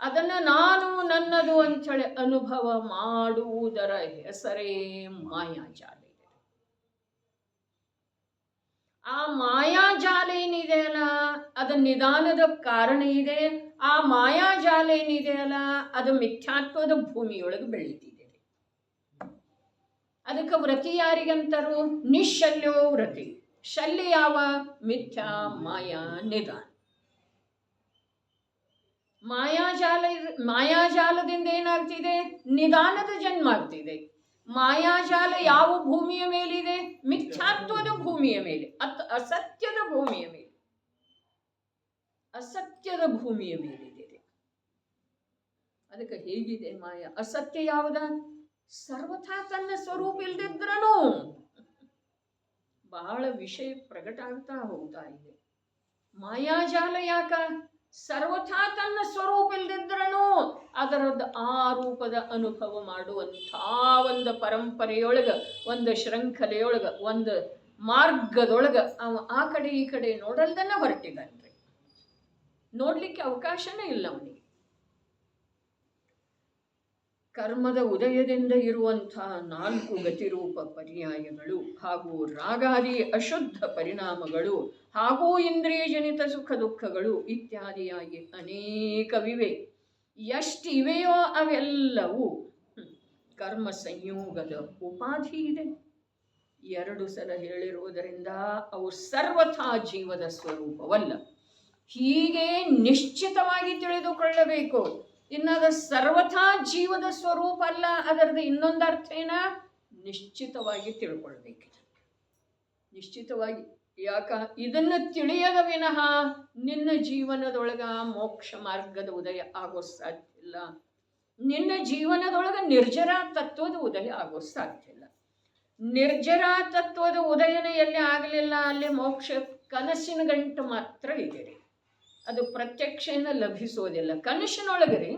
S2: ಅದನ್ನು ನಾನು ನನ್ನದು ಅಂಥೇಳಿ ಅನುಭವ ಮಾಡುವುದರ ಹೆಸರೇ ಮಾಯಾಜಾಲ ಇದೆ. ಆ ಮಾಯಾಜಾಲ ಏನಿದೆಯಲ್ಲ ಅದು ನಿಧಾನದ ಕಾರಣ ಇದೆ. ಆ ಮಾಯಾಜಾಲ ಏನಿದೆಯಲ್ಲ ಅದು ಮಿಥ್ಯಾತ್ವದ ಭೂಮಿಯೊಳಗೆ ಬೆಳೀತಿದೆ. ಅದಕ್ಕೆ ವ್ರತಿ ಯಾರಿಗಂತಾರು? ನಿಶ್ಶಲ್ಯೋ ವ್ರತಿ. ಶಲ್ಯ ಯಾವ? ಮಿಥ್ಯಾ ಮಾಯಾ ನಿಧಾನ. ಮಾಯಾಜಾಲದಿಂದ ಏನಾಗ್ತಿದೆ? ನಿಧಾನದ ಜನ್ಮ ಆಗ್ತಿದೆ. ಮಾಯಾಜಾಲ ಯಾವ ಭೂಮಿಯ ಮೇಲಿದೆ? ಮಿಥ್ಯಾತ್ವದ ಭೂಮಿಯ ಮೇಲೆ, ಅಸತ್ಯದ ಭೂಮಿಯ ಮೇಲೆ, ಅಸತ್ಯದ ಭೂಮಿಯ ಮೇಲಿದೆ. ಅದಕ್ಕೆ ಹೇಗಿದೆ ಮಾಯಾ? ಅಸತ್ಯ ಯಾವುದ? ಸರ್ವಥಾ ತನ್ನ ಸ್ವರೂಪ ಇಲ್ದಿದ್ರನು ಬಹಳ ವಿಷಯ ಪ್ರಕಟ ಆಗ್ತಾ ಹೋಗ್ತಾ ಇದೆ. ಮಾಯಾಜಾಲ ಯಾಕ? ಸರ್ವಥಾ ತನ್ನ ಸ್ವರೂಪ ಇಲ್ದಿದ್ರನು ಅದರದ್ದು ಆ ರೂಪದ ಅನುಭವ ಮಾಡುವಂಥ ಒಂದು ಪರಂಪರೆಯೊಳಗ, ಒಂದು ಶೃಂಖಲೆಯೊಳಗ, ಒಂದು ಮಾರ್ಗದೊಳಗ ಅವ ಆ ಕಡೆ ಈ ಕಡೆ ನೋಡಲ್ದನ್ನ ಹೊರಟಿದ್ದಾನ್ರಿ. ನೋಡ್ಲಿಕ್ಕೆ ಅವಕಾಶನೇ ಇಲ್ಲ ಅವನಿಗೆ. ಕರ್ಮದ ಉದಯದಿಂದ ಇರುವಂಥ 4 ಗತಿರೂಪ ಪರ್ಯಾಯಗಳು ಹಾಗೂ ರಾಗಾದಿ ಅಶುದ್ಧ ಪರಿಣಾಮಗಳು ಹಾಗೂ ಇಂದ್ರಿಯಜನಿತ ಸುಖ ದುಃಖಗಳು ಇತ್ಯಾದಿಯಾಗಿ ಅನೇಕವಿವೆ. ಎಷ್ಟಿವೆಯೋ ಅವೆಲ್ಲವೂ ಕರ್ಮ ಸಂಯೋಗದ ಉಪಾಧಿ ಇದೆ. 2 ಸಲ ಹೇಳಿರುವುದರಿಂದ ಅವು ಸರ್ವಥಾ ಜೀವದ ಸ್ವರೂಪವಲ್ಲ. ಹೀಗೆ ನಿಶ್ಚಿತವಾಗಿ ತಿಳಿದುಕೊಳ್ಳಬೇಕು. ಇನ್ನದ ಸರ್ವಥಾ ಜೀವದ ಸ್ವರೂಪ ಅಲ್ಲ, ಅದರದ್ದು ಇನ್ನೊಂದು ಅರ್ಥ ಏನ? ನಿಶ್ಚಿತವಾಗಿ ತಿಳ್ಕೊಳ್ಬೇಕು. ನಿಶ್ಚಿತವಾಗಿ. ಯಾಕ? ಇದನ್ನು ತಿಳಿಯದ ವಿನಃ ನಿನ್ನ ಜೀವನದೊಳಗ ಮೋಕ್ಷ ಮಾರ್ಗದ ಉದಯ ಆಗೋ ಸಾಧ್ಯ ಇಲ್ಲ. ನಿನ್ನ ಜೀವನದೊಳಗ ನಿರ್ಜರಾ ತತ್ವದ ಉದಯ ಆಗೋ ಸಾಧ್ಯ ಇಲ್ಲ. ನಿರ್ಜರಾ ತತ್ವದ ಉದಯನ ಎಲ್ಲಿ ಆಗಲಿಲ್ಲ ಅಲ್ಲಿ ಮೋಕ್ಷ ಕನಸಿನ ಗಂಟು ಮಾತ್ರ ಇದೆ. ಅದು ಪ್ರತ್ಯಕ್ಷನ ಲಭಿಸೋದಿಲ್ಲ. ಕನಸಿನೊಳಗರಿ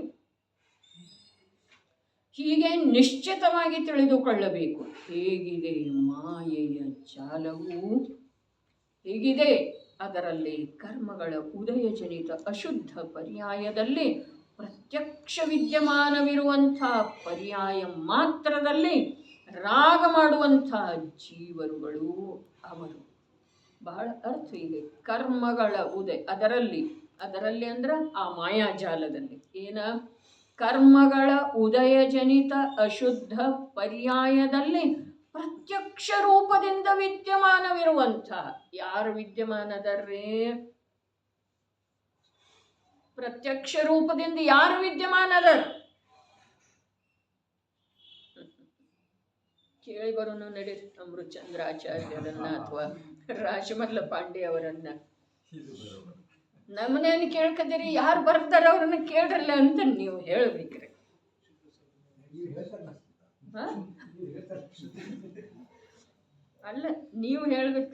S2: ಹೀಗೆ ನಿಶ್ಚಿತವಾಗಿ ತಿಳಿದುಕೊಳ್ಳಬೇಕು. ಹೇಗಿದೆ ಮಾಯೆಯ ಜಾಲವು? ಹೇಗಿದೆ? ಅದರಲ್ಲಿ ಕರ್ಮಗಳ ಉದಯಜನಿತ ಅಶುದ್ಧ ಪರ್ಯಾಯದಲ್ಲಿ ಪ್ರತ್ಯಕ್ಷ ವಿದ್ಯಮಾನವಿರುವಂಥ ಪರ್ಯಾಯ ಮಾತ್ರದಲ್ಲಿ ರಾಗ ಮಾಡುವಂಥ ಜೀವರುಗಳು ಅವರು. ಬಹಳ ಅರ್ಥ ಇದೆ. ಕರ್ಮಗಳ ಉದಯ ಅದರಲ್ಲಿ ಅಂದ್ರೆ ಆ ಮಾಯಾಜಾಲದಲ್ಲಿ ಏನ? ಕರ್ಮಗಳ ಉದಯಜನಿತ ಅಶುದ್ಧ ಪರ್ಯಾಯದಲ್ಲಿ ಪ್ರತ್ಯಕ್ಷ ರೂಪದಿಂದ ವಿದ್ಯಮಾನವಿರುವಂಥ ಯಾರು ವಿದ್ಯಮಾನದರ್ರೇ? ಪ್ರತ್ಯಕ್ಷ ರೂಪದಿಂದ ಯಾರು ವಿದ್ಯಮಾನದರ? ಕೇಳಿ ಬರೋನು ನಡಿ ಅಮೃತಚಂದ್ರಾಚಾರ್ಯರನ್ನ ಅಥವಾ ರಾಜಮಲ್ಲ ಪಾಂಡೆ ಅವರನ್ನ. ನಮ್ಮನೇನು ಕೇಳ್ಕದಿರಿ, ಯಾರು ಬರ್ತಾರ ಅವ್ರನ್ನ ಕೇಳ್ರಲ್ಲ ಅಂತ ನೀವು ಹೇಳ್ಬೇಕ್ರಿ. ಅಲ್ಲ, ನೀವು ಹೇಳ್ಬೇಕು.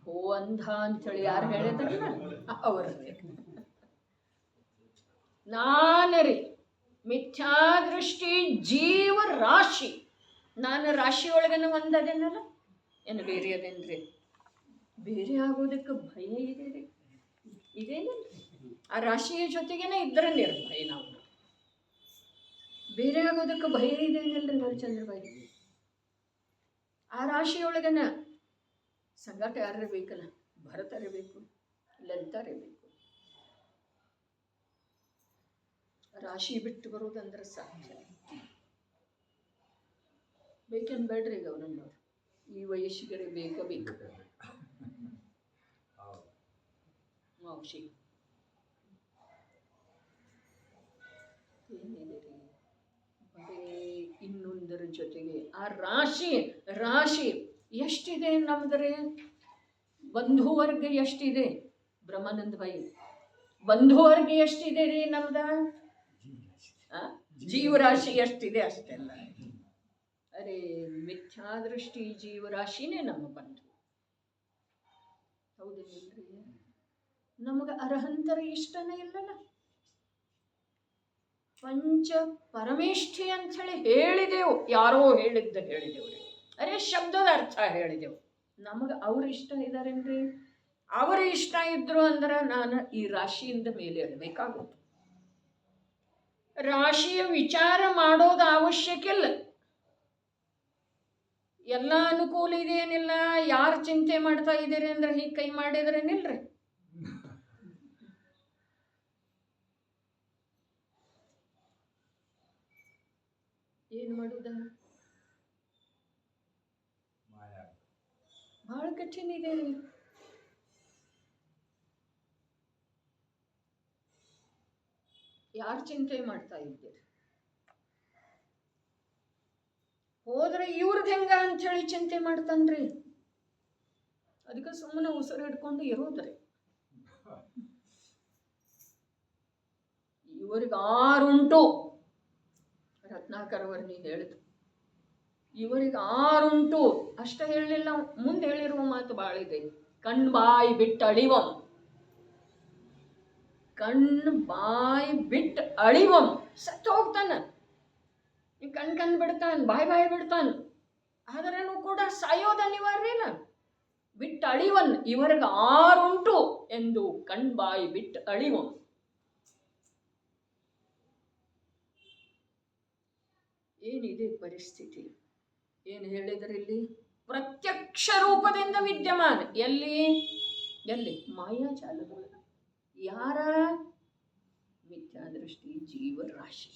S2: ಭೋ ಅಂಧ ಅಂತೇಳಿ ಯಾರು ಹೇಳಿದ್ರಲ್ಲ ಅವ್ರನ್ನೇ. ನಾನರಿ ಮಿಥ್ಯಾದೃಷ್ಟಿ ಜೀವ ರಾಶಿ. ನಾನು ರಾಶಿಯೊಳಗನ ಒಂದದೇನಲ್ಲ, ಏನು ಬೇರೆ ಅದೇನ್ರಿ? ಬೇರೆ ಆಗೋದಕ್ಕೆ ಭಯ ಇದೆ ರೀ, ಇದೇನಿಲ್ಲ. ಆ ರಾಶಿಯ ಜೊತೆಗೇನೆ ಇದ್ರೆ ನಿರ್ಭಯ. ನಾವು ಬೇರೆ ಆಗೋದಕ್ಕೆ ಭಯ ಇದೆ ಏನಲ್ರಿ ಹರಿಚಂದ್ರಬಾಯಿ? ಆ ರಾಶಿಯೊಳಗನ ಸಂಗಾಟ ಯಾರೇ ಬೇಕಲ್ಲ, ಭರತರೇ ಬೇಕು, ಲಲಿತಾರೇ ಬೇಕು. ರಾಶಿ ಬಿಟ್ಟು ಬರೋದಂದ್ರೆ ಸಾಧ್ಯ ಬೇಕೇನು ಬೇಡ್ರಿ ಗೌರಣ್ಣವ್ರು, ಈ ವಯಸ್ಸಿಗರೆ ಬೇಕು. ಮಾವಶಿ ಏನಿದೆ ರೀ, ಬರೀ ಇನ್ನೊಂದರ ಜೊತೆಗೆ ಆ ರಾಶಿ ಎಷ್ಟಿದೆ ನಮ್ದರೆ. ಬಂಧುವರ್ಗ ಎಷ್ಟಿದೆ, ಬ್ರಹ್ಮಾನಂದ ಭಾಯಿ ಬಂಧುವರ್ಗ ಎಷ್ಟಿದೆ ರೀ ನಮ್ದ, ಜೀವರಾಶಿ ಎಷ್ಟಿದೆ ಅಷ್ಟೆಲ್ಲ. ಅರೆ ಮಿಥ್ಯಾದೃಷ್ಟಿ ಜೀವರಾಶಿನೇ ನಮ್ಮ ಬಂಧು, ಹೌದಿಲ್ರಿ? ನಮಗೆ ಅರ್ಹಂತರ ಇಷ್ಟನೇ ಇಲ್ಲಲ್ಲ. ಪಂಚ ಪರಮೇಷ್ಠಿ ಅಂಥೇಳಿ ಹೇಳಿದೆವು, ಯಾರೋ ಹೇಳಿದೆವು ರೀ. ಅರೆ ಶಬ್ದದ ಅರ್ಥ ಹೇಳಿದೆವು. ನಮಗೆ ಅವ್ರು ಇಷ್ಟ ಇದ್ದಾರೇನ್ರಿ? ಅವರ ಇಷ್ಟ ಇದ್ರು ಅಂದ್ರೆ ನಾನು ಈ ರಾಶಿಯಿಂದ ಮೇಲೆ ಇರಬೇಕಾಗುತ್ತೆ. ರಾಶಿಯ ವಿಚಾರ ಮಾಡೋದು ಅವಶ್ಯಕ ಇಲ್ಲ. ಎಲ್ಲ ಅನುಕೂಲ ಇದೇನಿಲ್ಲ, ಯಾರು ಚಿಂತೆ ಮಾಡ್ತಾ ಇದ್ದೀರಿ ಅಂದ್ರೆ ಹೀಗೆ ಕೈ ಮಾಡಿದ್ರೇನಿಲ್ರಿ. ಏನು ಮಾಡುದ? ಬಹಳ ಕಠಿಣ ಇದೆ ರೀ. ಯಾರು ಚಿಂತೆ ಮಾಡ್ತಾ ಇದ್ದೀರಿ? ಹೋದ್ರೆ ಇವ್ರದ್ದು ಹೆಂಗ ಅಂತ ಹೇಳಿ ಚಿಂತೆ ಮಾಡ್ತಾನ್ರಿ. ಅದಕ್ಕೆ ಸುಮ್ಮನೆ ಉಸಿರು ಹಿಡ್ಕೊಂಡು ಇರೋದ್ರಿ. ಇವ್ರಿಗೆ 6 ಉಂಟು, ರತ್ನಾಕರ್ ವರ್ಣಿ ಹೇಳಿದ್ರು. ಇವರಿಗೆ 6 ಉಂಟು ಅಷ್ಟ ಹೇಳಲಿಲ್ಲ, ಮುಂದೆ ಹೇಳಿರುವ ಮಾತು ಭಾಳ ಇದೆ. ಕಣ್ ಬಾಯಿ ಬಿಟ್ಟು ಅಳಿವಂ, ಕಣ್ಣು ಬಾಯಿ ಬಿಟ್ಟು ಅಳಿವಂ. ಸತ್ತು ಹೋಗ್ತಾನ, ಈ ಕಣ್ ಬಿಡ್ತಾನ, ಬಾಯಿ ಬಿಡ್ತಾನ. ಆದ್ರೂ ಕೂಡ ಸಾಯೋದು ಅನಿವಾರ್ಯ ಇಲ್ಲ. ಬಿಟ್ಟು ಅಳಿವನ್, ಇವರಿಗೆ 6 ಉಂಟು ಎಂದು ಕಣ್ ಬಾಯಿ ಬಿಟ್ಟು ಅಳಿವಂ. ಏನಿದೆ ಪರಿಸ್ಥಿತಿ? ಏನು ಹೇಳಿದ್ರೆ ಇಲ್ಲಿ ಪ್ರತ್ಯಕ್ಷ ರೂಪದಿಂದ ವಿದ್ಯಮಾನ. ಎಲ್ಲಿ ಮಾಯಾಜಾಲದೊಳಗೆ. ಯಾರ? ಮಿಥ್ಯಾದೃಷ್ಟಿ ಜೀವರಾಶಿ.